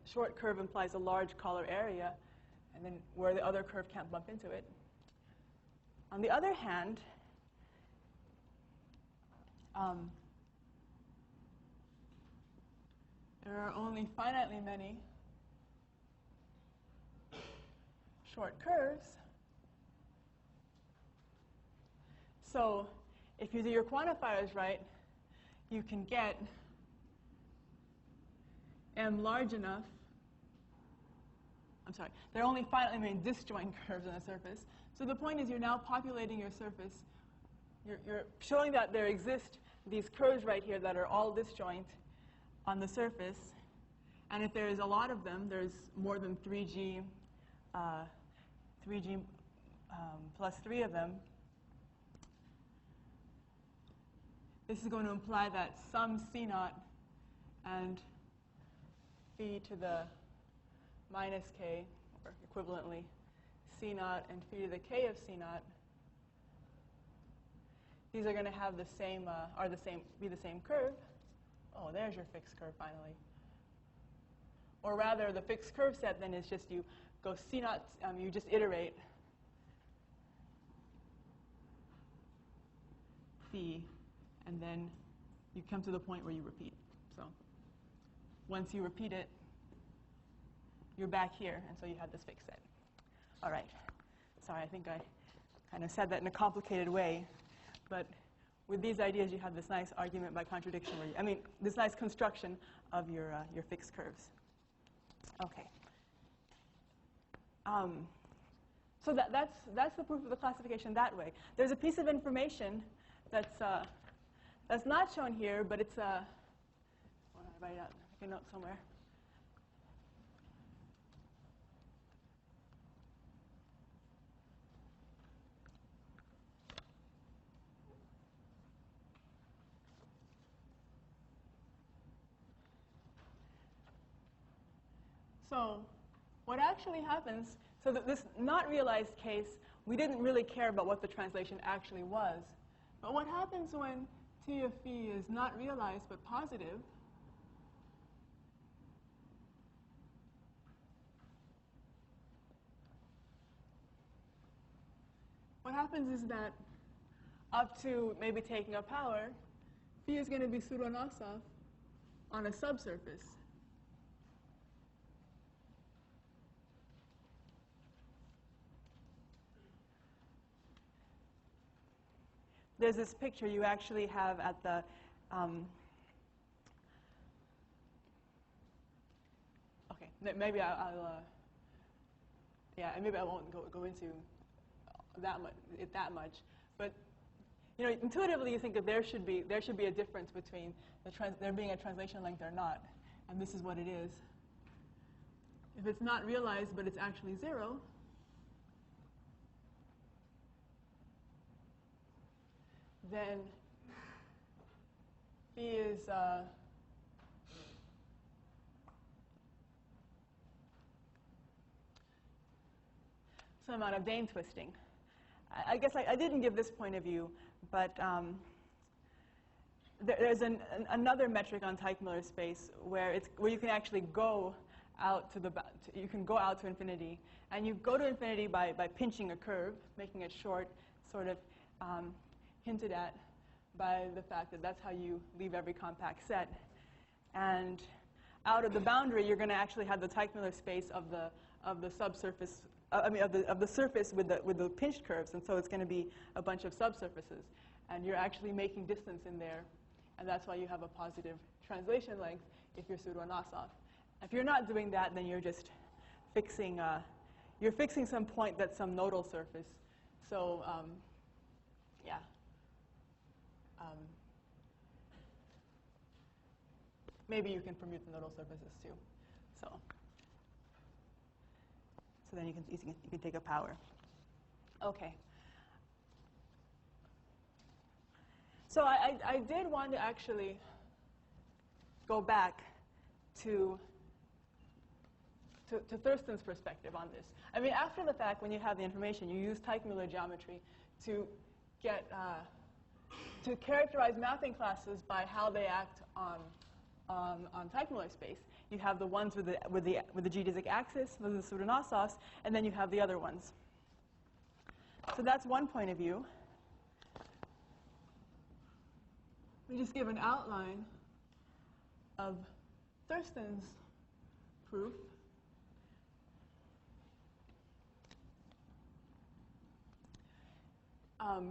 short curve implies a large Collar area, and then where the other curve can't bump into it. On the other hand, there are only finitely many short curves. So if you do your quantifiers right, you can get m large enough. I'm sorry, there are only finitely many disjoint curves on the surface. So the point is you're now populating your surface. You're showing that there exist these curves right here that are all disjoint on the surface. And if there is a lot of them, there's more than 3g plus 3 of them, this is going to imply that some c naught and phi to the minus k, or equivalently c naught and phi to the k of c naught, these are going to have the same, be the same curve. Oh, there's your fixed curve finally. Or rather, the fixed curve set then is just you go c naught, you just iterate phi, and then you come to the point where you repeat. So once you repeat it, you're back here, and so you have this fixed set. All right. Sorry, I think I kind of said that in a complicated way. But with these ideas, you have this nice argument by contradiction, where this nice construction of your fixed curves. Okay. So that's the proof of the classification that way. There's a piece of information that's not shown here, but it's I want to write out a note somewhere. So what actually happens, so that this not realized case, we didn't really care about what the translation actually was. But what happens when T of phi is not realized but positive, what happens is that up to maybe taking a power, phi is going to be pseudo-Anosov on a subsurface. There's this picture you actually have at the okay, maybe maybe I won't go into that much, but intuitively you think that there should be a difference between there being a translation length or not, and this is what it is. If it's not realized but it's actually 0, then phi is some amount of Dane twisting. I guess I didn't give this point of view, but there's another metric on Teichmüller space where you can actually go out to infinity, and you go to infinity by pinching a curve, making it short, sort of hinted at by the fact that that's how you leave every compact set. And out of the boundary, you're going to actually have the Teichmüller space of the subsurface, of the surface with the pinched curves, and so it's going to be a bunch of subsurfaces, and you're actually making distance in there, and that's why you have a positive translation length if you're pseudo-Anosov. If you're not doing that, then you're just fixing some point that's some nodal surface. So yeah. Maybe you can permute the nodal surfaces too. So then you can take a power. Okay. So I did want to actually go back to Thurston's perspective on this. I mean, after the fact, when you have the information, you use Teichmüller geometry to get to characterize mapping classes by how they act on Teichmüller space. You have the ones with the geodesic axis, those are the pseudo-Anosovs, and then you have the other ones. So that's one point of view. We just give an outline of Thurston's proof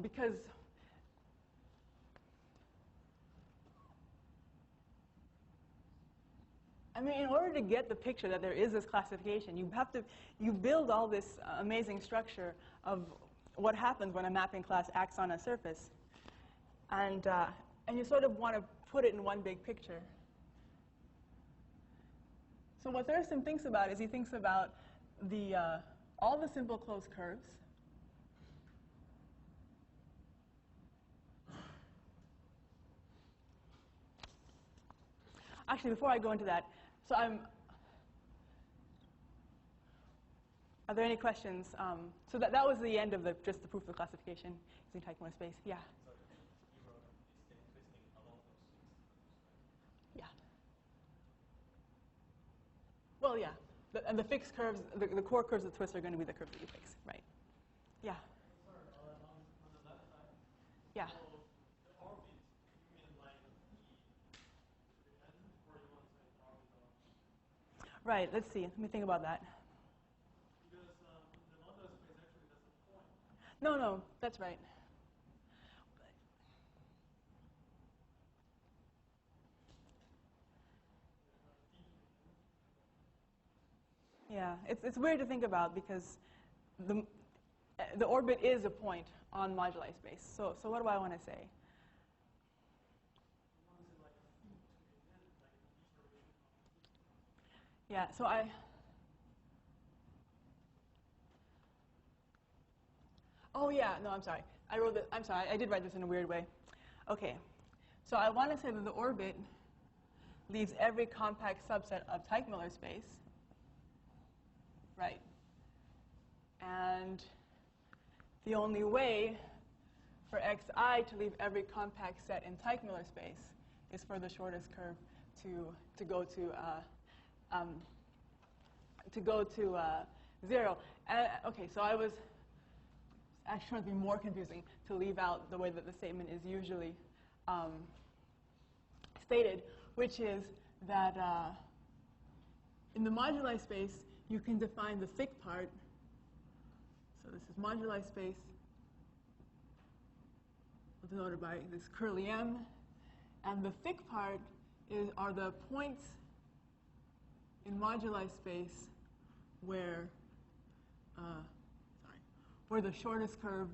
because I mean, in order to get the picture that there is this classification, you build all this amazing structure of what happens when a mapping class acts on a surface, and you sort of want to put it in one big picture. So what Thurston thinks about is he thinks about all the simple closed curves. Actually, before I go into that, so are there any questions? So that was the end of just the proof of the classification using Teichmüller space. Yeah. Yeah. Well, yeah. And the fixed curves, the core curves of the twist are going to be the curves that you fix, right? Yeah. Sorry, on the left side. Yeah. So the orbit, you mean like the dependent, or you want to say the orbit of? Right. Let's see. Let me think about that. Because the modular space actually has a point. No, that's right. Yeah, it's weird to think about because the orbit is a point on moduli space. So what do I want to say? Yeah, so oh yeah, no, I'm sorry. I'm sorry, I did write this in a weird way. Okay, so I want to say that the orbit leaves every compact subset of Teichmüller space. Right. And the only way for xi to leave every compact set in Teichmüller space is for the shortest curve to go to 0. Okay, so I was actually trying to be more confusing to leave out the way that the statement is usually stated, which is that in the moduli space, you can define the thick part. So this is moduli space, denoted by this curly m. And the thick part are the points in moduli space where the shortest curve,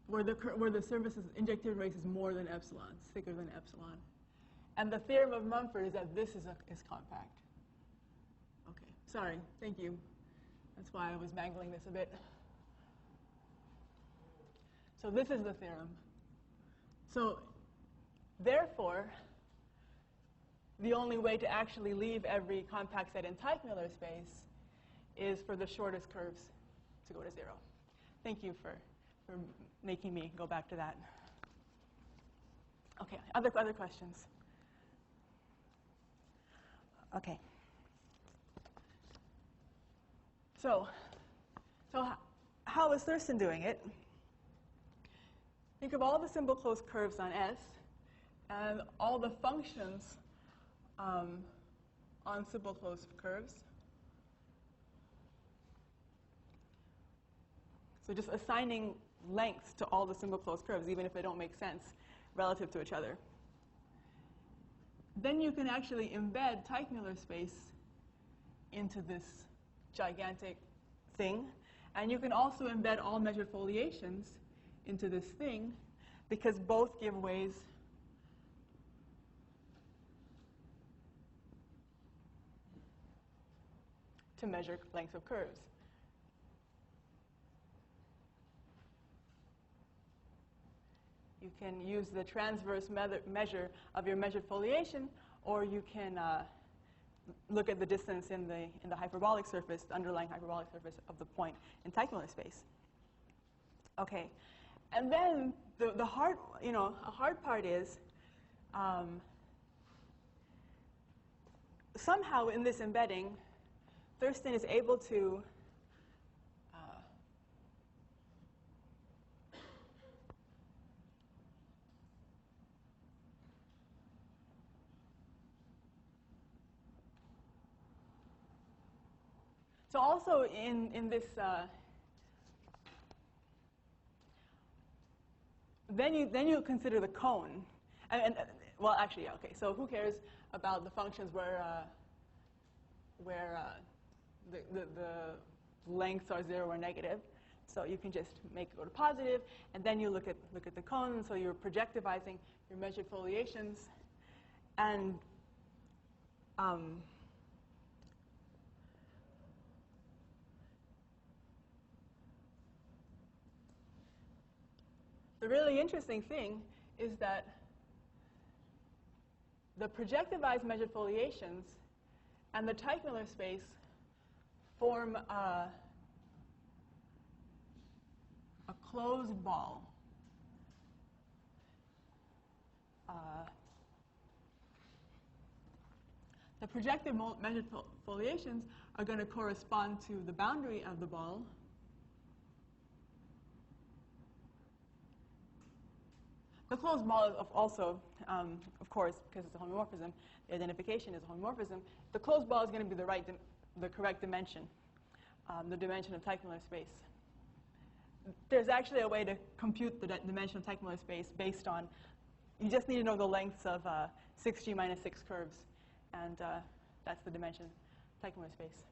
where the surface's injective radius is more than epsilon, it's thicker than epsilon. And the theorem of Mumford is that this is compact. Okay, sorry, thank you. That's why I was mangling this a bit. So this is the theorem. So therefore, the only way to actually leave every compact set in Teichmüller space is for the shortest curves to go to 0. Thank you for making me go back to that. Okay, other questions? Okay. So how is Thurston doing it? Think of all the simple closed curves on S and all the functions on simple closed curves. So just assigning lengths to all the simple closed curves, even if they don't make sense relative to each other. Then you can actually embed Teichmüller space into this gigantic thing. And you can also embed all measured foliations into this thing, because both give ways to measure lengths of curves. You can use the transverse measure of your measured foliation, or you can look at the distance in the hyperbolic surface, the underlying hyperbolic surface of the point in Teichmüller space. Okay, and then a hard part is somehow in this embedding, Thurston is able to So also in this, then you consider the cone, and well, actually, yeah, okay. So who cares about the functions where the lengths are 0 or negative? So you can just make it go to positive, and then you look at the cone. So you're projectivizing your measured foliations, and the really interesting thing is that the projectivized measured foliations and the Teichmüller space form a closed ball. The projective measured foliations are going to correspond to the boundary of the ball. The closed ball is also, of course, because it's a homomorphism, the identification is a homomorphism. The closed ball is going to be the correct dimension, the dimension of Teichmüller space. There's actually a way to compute the dimension of Teichmüller space based on, you just need to know the lengths of 6G minus 6 curves, and that's the dimension of Teichmüller space.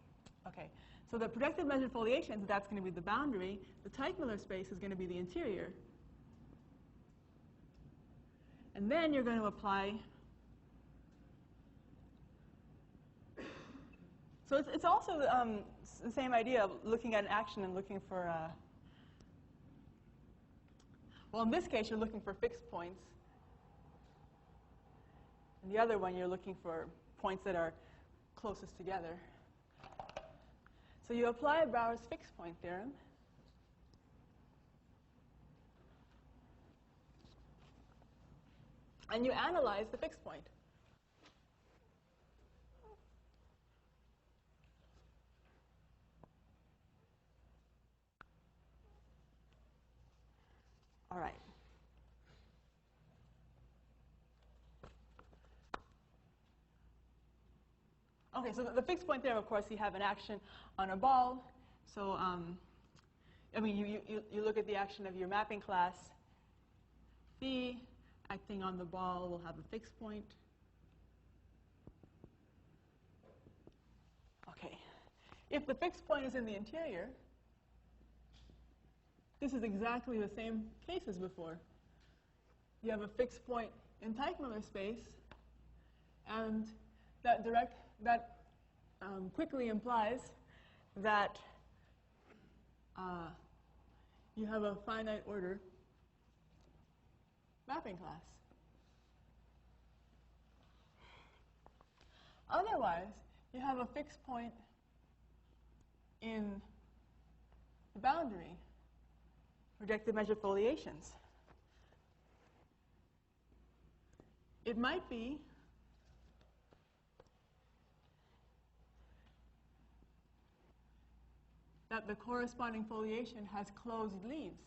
Okay, so the projective measured foliations, that's going to be the boundary. The Teichmüller space is going to be the interior. And then you're going to apply, so it's also the same idea of looking at an action and looking for, well, in this case, you're looking for fixed points. In the other one, you're looking for points that are closest together. So you apply Brouwer's fixed point theorem. And you analyze the fixed point. All right. Okay, so the fixed point theorem, of course, you have an action on a ball. So, I mean, you look at the action of your mapping class phi acting on the ball will have a fixed point. Okay. If the fixed point is in the interior, this is exactly the same case as before. You have a fixed point in Teichmüller space, and that quickly implies that you have a finite order mapping class. Otherwise, you have a fixed point in the boundary, projective measured foliations. It might be that the corresponding foliation has closed leaves.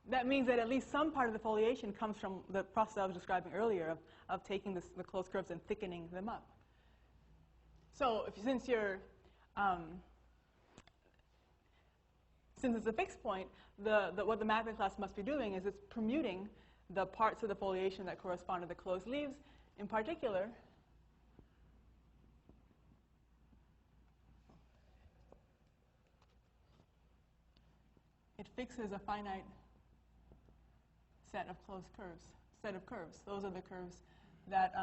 That means that at least some part of the foliation comes from the process I was describing earlier of taking the closed curves and thickening them up. So since it's a fixed point, what the mapping class must be doing is it's permuting the parts of the foliation that correspond to the closed leaves. In particular, it fixes a finite set of closed curves. Those are the curves that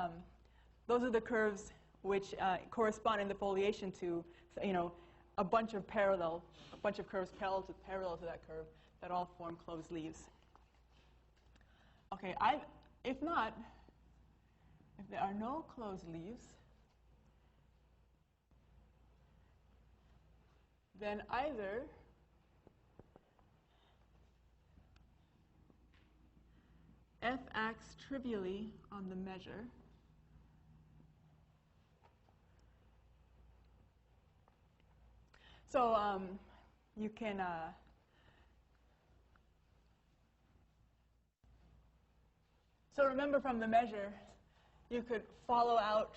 which correspond in the foliation to, a bunch of curves parallel to that curve that all form closed leaves. Okay, if there are no closed leaves, then either f acts trivially on the measure, so you can So remember from the measure, you could follow out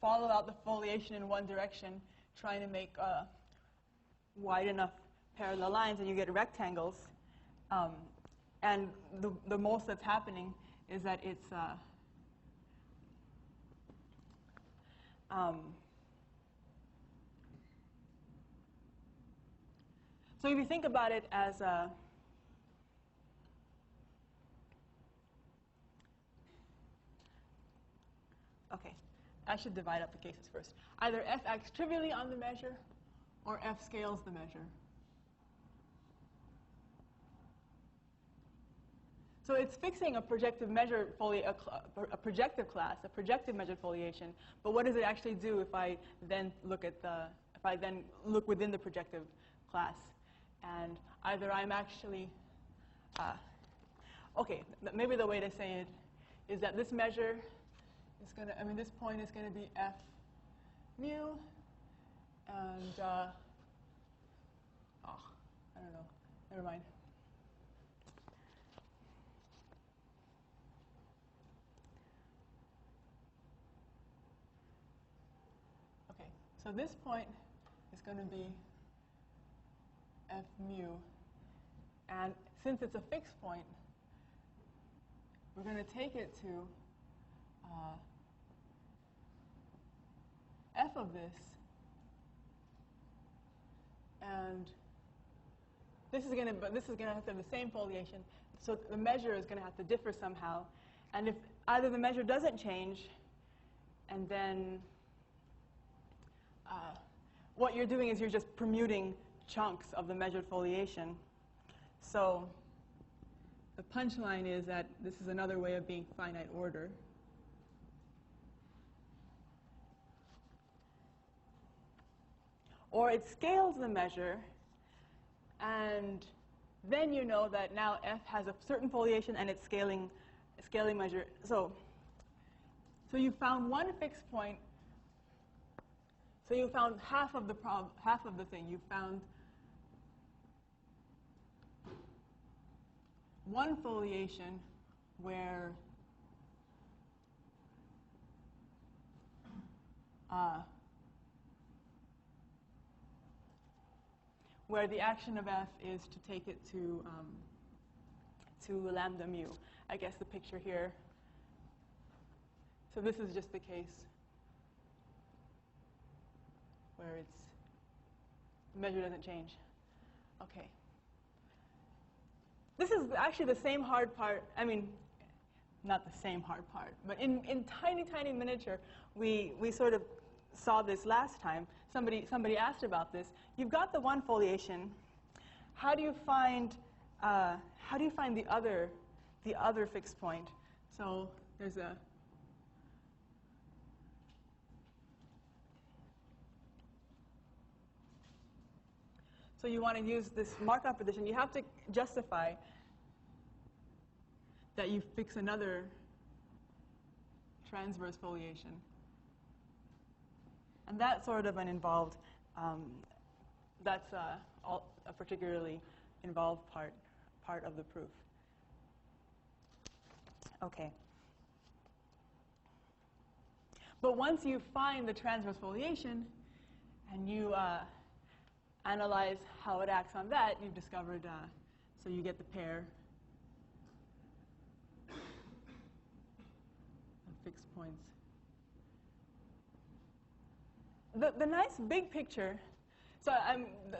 the foliation in one direction, trying to make wide enough parallel lines, and you get rectangles. And the most that's happening is that it's so if you think about it as okay, I should divide up the cases first. Either f acts trivially on the measure, or f scales the measure. So it's fixing a projective measure a projective class, a projective measured foliation. But what does it actually do if I then look within the projective class? And either I'm actually okay, maybe the way to say it is that this measure is going to, this point is going to be f mu, and I don't know, never mind. Okay, so this point is going to be f mu, and since it's a fixed point, we're going to take it to f of this, and this is going to have to have the same foliation, so the measure is going to have to differ somehow. And if either the measure doesn't change, and then what you're doing is you're just permuting chunks of the measured foliation. So the punchline is that this is another way of being finite order. Or it scales the measure, and then you know that now f has a certain foliation and it's scaling measure. So you found one fixed point. So you found half of the thing. You found one foliation where the action of f is to take it to lambda mu. I guess the picture here. So this is just the case where the measure doesn't change. Okay. This is actually the same hard part. Not the same hard part, but in tiny, tiny miniature, we sort of saw this last time. Somebody asked about this. You've got the one foliation. How do you find the other fixed point? So there's a So you want to use this Markov position. You have to justify that you fix another transverse foliation. And that's sort of an involved, that's a particularly involved part of the proof. Okay. But once you find the transverse foliation and you analyze how it acts on that, you've discovered, so you get the pair of fixed points. The nice big picture, so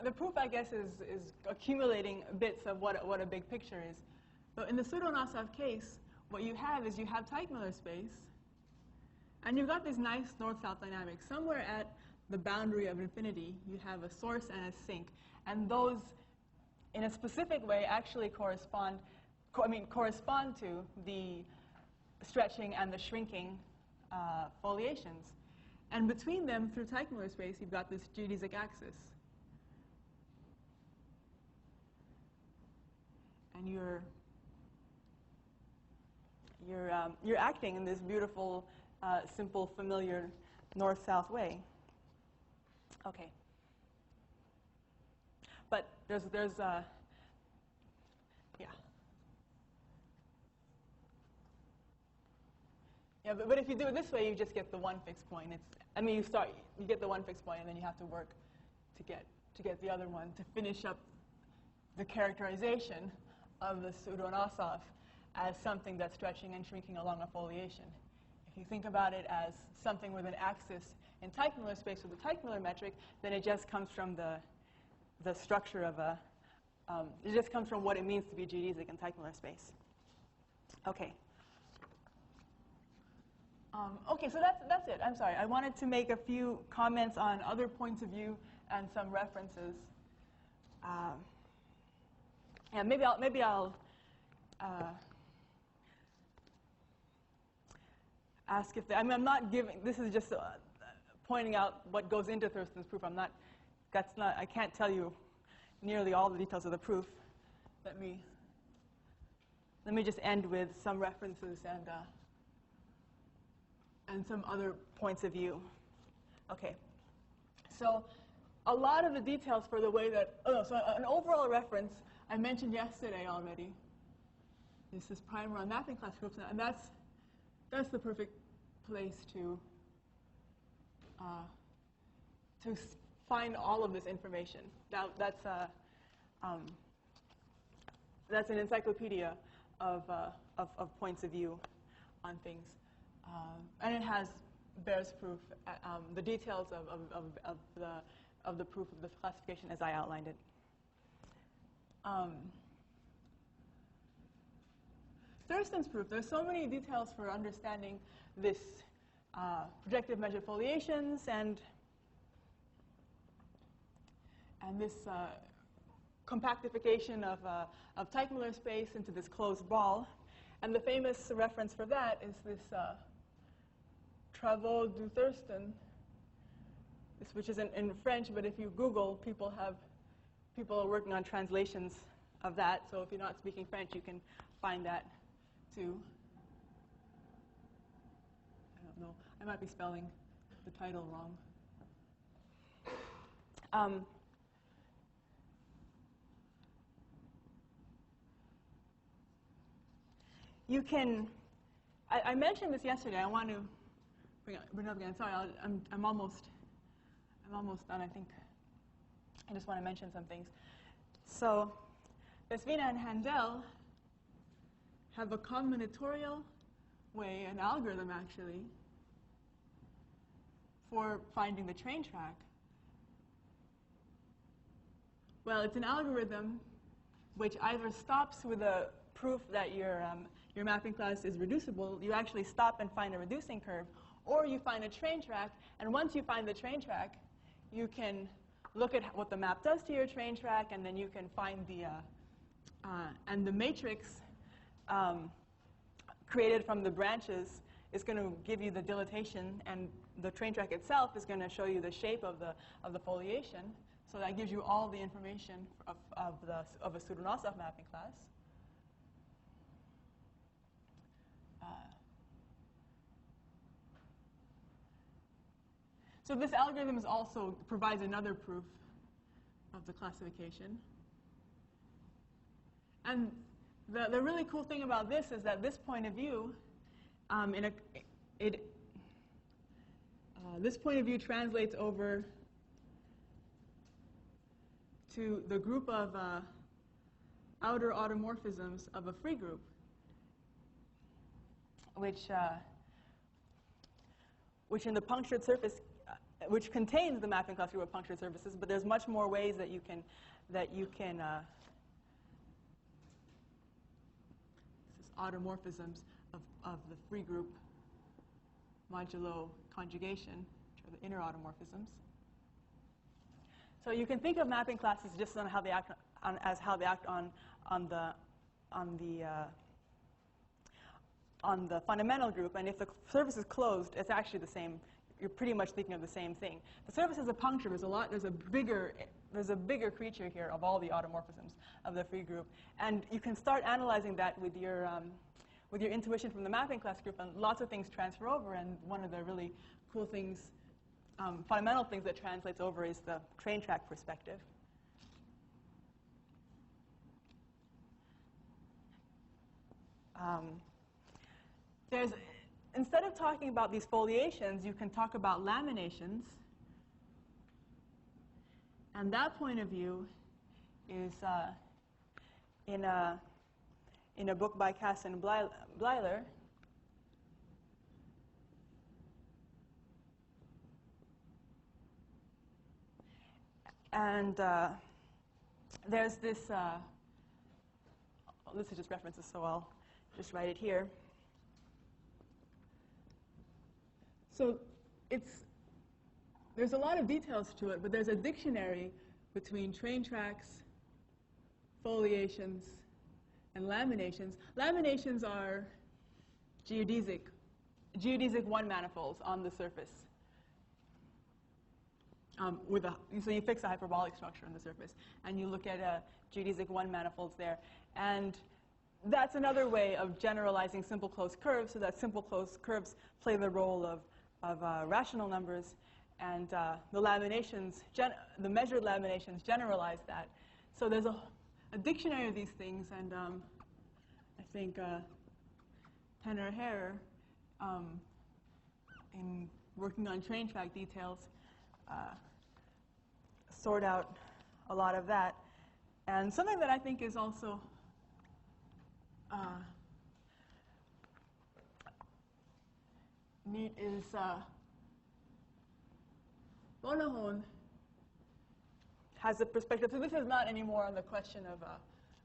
the proof, I guess, is accumulating bits of what a big picture is. But in the pseudo-Anosov case, what you have is you have Teichmuller space, and you've got this nice north-south dynamic. Somewhere at the boundary of infinity, you have a source and a sink, and those, in a specific way, actually correspond to the stretching and the shrinking foliations. And between them, through Teichmuller space, you've got this geodesic axis. And you're acting in this beautiful, simple, familiar north-south way. Okay. But there's yeah. Yeah, but if you do it this way, you just get the one fixed point. You get the one fixed point, and then you have to work to get the other one to finish up the characterization of the pseudo-Anosov as something that's stretching and shrinking along a foliation. If you think about it as something with an axis in Teichmüller space with a Teichmüller metric, then it just comes from the structure of it just comes from what it means to be geodesic in Teichmüller space. Okay. Okay, so that's it. I'm sorry. I wanted to make a few comments on other points of view and some references. And maybe I'll ask if I'm not giving. This is just pointing out what goes into Thurston's proof. I can't tell you nearly all the details of the proof. Let me just end with some references and some other points of view. Okay. So a lot of the details for the way that, so an overall reference I mentioned yesterday already. This is primer on mapping class groups, and that's the perfect place to find all of this information. Now that's an encyclopedia of points of view on things. And it bears proof, the details of the proof of the classification as I outlined it. Thurston's proof, there's so many details for understanding this projective measured foliations and this compactification of Teichmüller space into this closed ball. And the famous reference for that is this Travaux du Thurston, which is in French, but if you Google, people are working on translations of that. So if you're not speaking French, you can find that too. I don't know. I might be spelling the title wrong. You can. I mentioned this yesterday. I want to bring it up again. Sorry, I'm almost done. I think I just want to mention some things. So, Vesvina and Handel have a combinatorial way, an algorithm actually, for finding the train track. Well, it's an algorithm which either stops with a proof that your mapping class is reducible. You actually stop and find a reducing curve, or you find a train track, and once you find the train track, you can look at what the map does to your train track, and then you can find and the matrix created from the branches is going to give you the dilatation, and the train track itself is going to show you the shape of the foliation. So that gives you all the information of a pseudo-Anosov mapping class. So this algorithm also provides another proof of the classification. And the really cool thing about this is that this point of view, this point of view translates over to the group of outer automorphisms of a free group, which in the punctured surface, which contains the mapping class group of punctured surfaces, but there's much more ways that you can this is automorphisms of the free group modulo conjugation, which are the inner automorphisms. So you can think of mapping classes just on how they act on the fundamental group, and if the surface is closed, it's actually the same. You're pretty much thinking of the same thing. The surface is a puncture. There's a bigger creature here of all the automorphisms of the free group, and you can start analyzing that with your intuition from the mapping class group, and lots of things transfer over. And one of the really cool things, fundamental things that translates over is the train track perspective. instead of talking about these foliations, you can talk about laminations. And that point of view is in a book by Cass and Bleiler. And there's this, this is just references, so I'll just write it here. So there's a lot of details to it, but there's a dictionary between train tracks, foliations, and laminations. Laminations are geodesic one-manifolds on the surface. So you fix a hyperbolic structure on the surface, and you look at geodesic one-manifolds there. And that's another way of generalizing simple closed curves, so that simple closed curves play the role of rational numbers, and the laminations, the measured laminations generalize that. So there's a dictionary of these things, and I think Penner Hare, in working on train track details, sort out a lot of that. And something that I think is also neat is Bonahone has a perspective. So this is not anymore on the question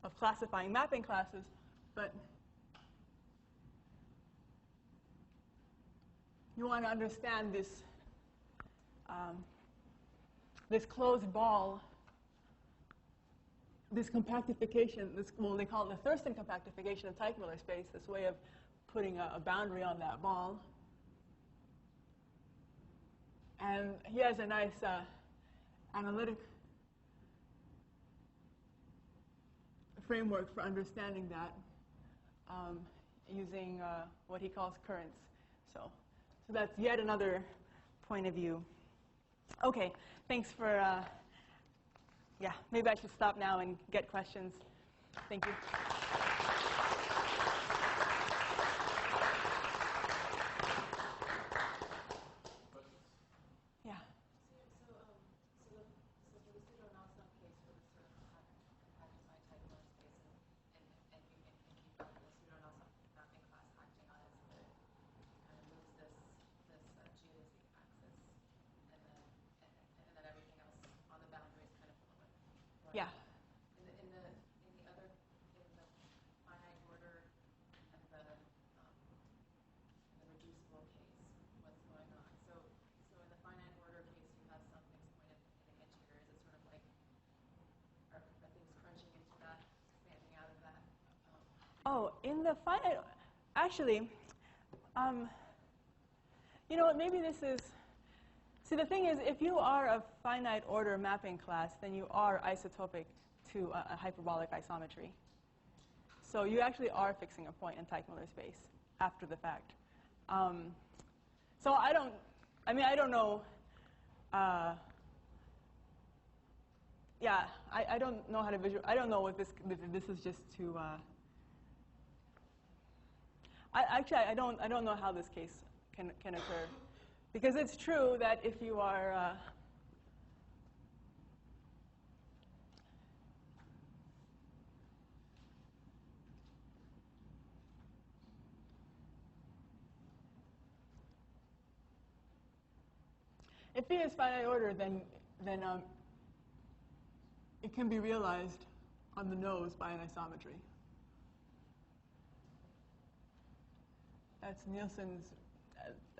of classifying mapping classes, but you want to understand this this closed ball, this compactification, well, they call it the Thurston compactification of Teichmüller space, this way of putting a boundary on that ball. And he has a nice analytic framework for understanding that using what he calls currents. So that's yet another point of view. Okay, thanks for, yeah, maybe I should stop now and get questions. Thank you. Yeah. So for the pseudo-Anosovsky case, for the sort of compactified Teichmüller space, and you can keep up the pseudo-Anosovsky mapping class acting on it, so that it kind of moves this geodesic axis, and then everything else on the boundary is kind of fluid. Yeah. In the finite order and the reducible case, what's going on? So in the finite order case, you have some things pointed in the interior. Is it sort of like, are things crunching into that, expanding out of that? Oh, in the finite, actually, you know what, maybe this is, see, the thing is, if you are a finite order mapping class, then you are isotopic to a hyperbolic isometry. So you actually are fixing a point in Teichmüller space after the fact. So I don't know. Yeah, I don't know how to visualize. I don't know if this is just to. I don't know how this case can occur, because it's true that if you are. If V is finite order, then it can be realized on the nose by an isometry. That's Nilsen's,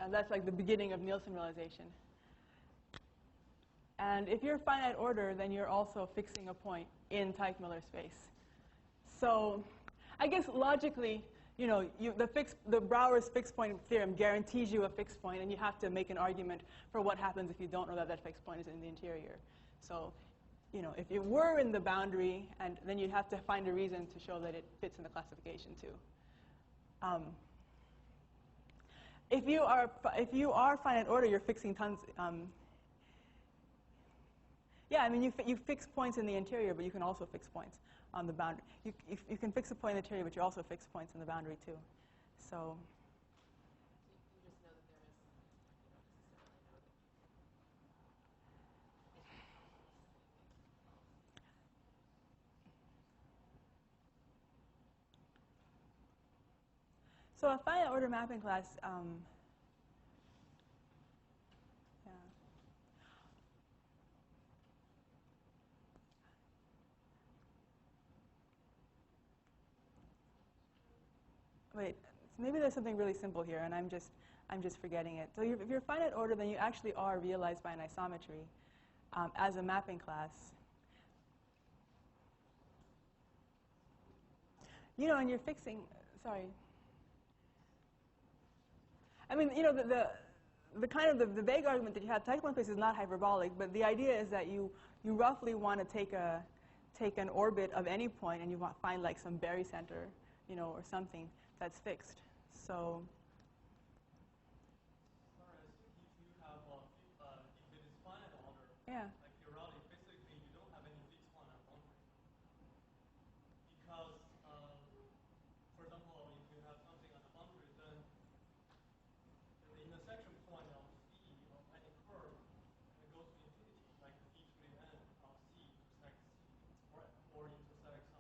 that's like the beginning of Nilsen realization. And if you're finite order, then you're also fixing a point in Teichmüller space. So I guess logically, you know, the Brouwer's fixed point theorem guarantees you a fixed point, and you have to make an argument for what happens if you don't know that that fixed point is in the interior. So, you know, if it were in the boundary, and then you'd have to find a reason to show that it fits in the classification too. If you are finite order, you're fixing tons. Yeah, I mean, you fix points in the interior, but you can also fix points on the boundary. You can fix a point in the interior, but you also fix points in the boundary too. So So a finite order mapping class, yeah. Wait, maybe there's something really simple here, and I'm just forgetting it. So if you're finite order, then you actually are realized by an isometry as a mapping class. You know, and you're fixing, sorry. I mean, you know, the kind of the vague argument that you have, Tycho space is not hyperbolic, but the idea is that you roughly want to take an orbit of any point, and you want to find like some barycenter, you know, or something that's fixed. So. Sorry, I think if you have if it is finite order, Yeah. like periodic, basically you don't have any fixed point at boundary. Because, for example, if you have something at the boundary, then the intersection point of C of any curve goes to infinity, like e to the n of C intersects C, or intersects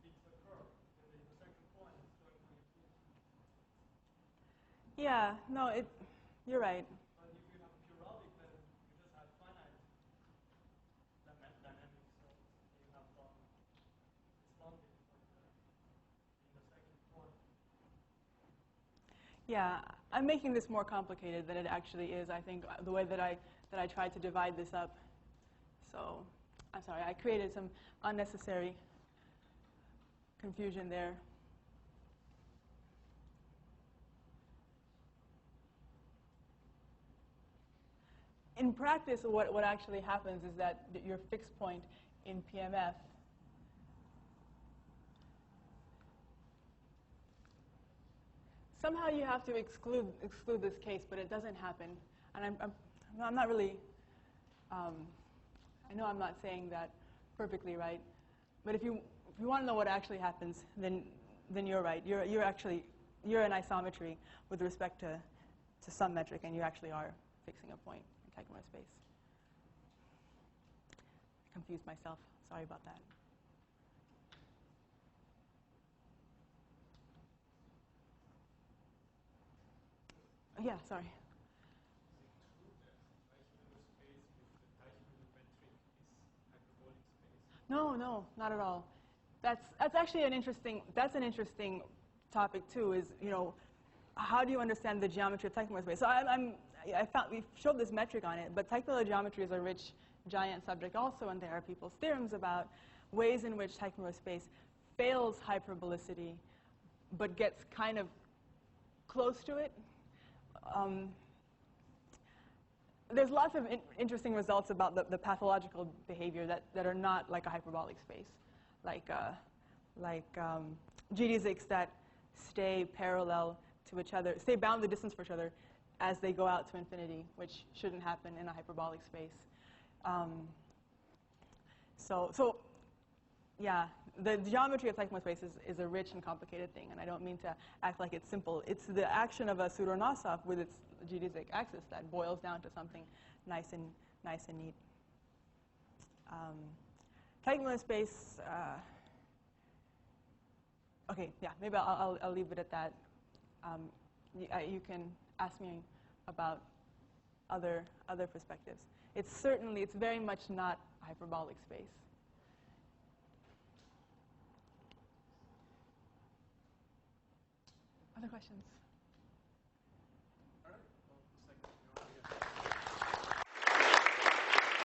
fixed curve. Then the intersection point is going to infinity. Yeah. No, you're right. But if you have periodic, then you just have finite dynamics. So you have it's bounded like the intersection point. Yeah, I'm making this more complicated than it actually is, I think, the way that I tried to divide this up. So, I'm sorry, I created some unnecessary confusion there. In practice, what actually happens is that your fixed point in PMF somehow you have to exclude this case, but it doesn't happen. And I'm not really, I know I'm not saying that perfectly right, but if you want to know what actually happens, then you're right. You're an isometry with respect to some metric, and you actually are fixing a point in Takemura space. I confused myself. Sorry about that. Yeah, sorry. No, not at all. That's actually an interesting topic too. Is, you know, how do you understand the geometry of Takemura space? So we showed this metric on it, but Takemura geometry is a rich, giant subject also, and there are people's theorems about ways in which Takemura space fails hyperbolicity, but gets kind of close to it. There's lots of interesting results about the pathological behavior that are not like a hyperbolic space, like geodesics that stay parallel to each other, stay bounded distance for each other as they go out to infinity, which shouldn't happen in a hyperbolic space. So yeah, the geometry of Takemura space is a rich and complicated thing, and I don't mean to act like it's simple. It's the action of a pseudo-Anosov with its geodesic axis that boils down to something nice and neat. Takemura space. Okay, yeah, maybe I'll leave it at that. You can ask me about other perspectives. It's very much not a hyperbolic space. Other questions?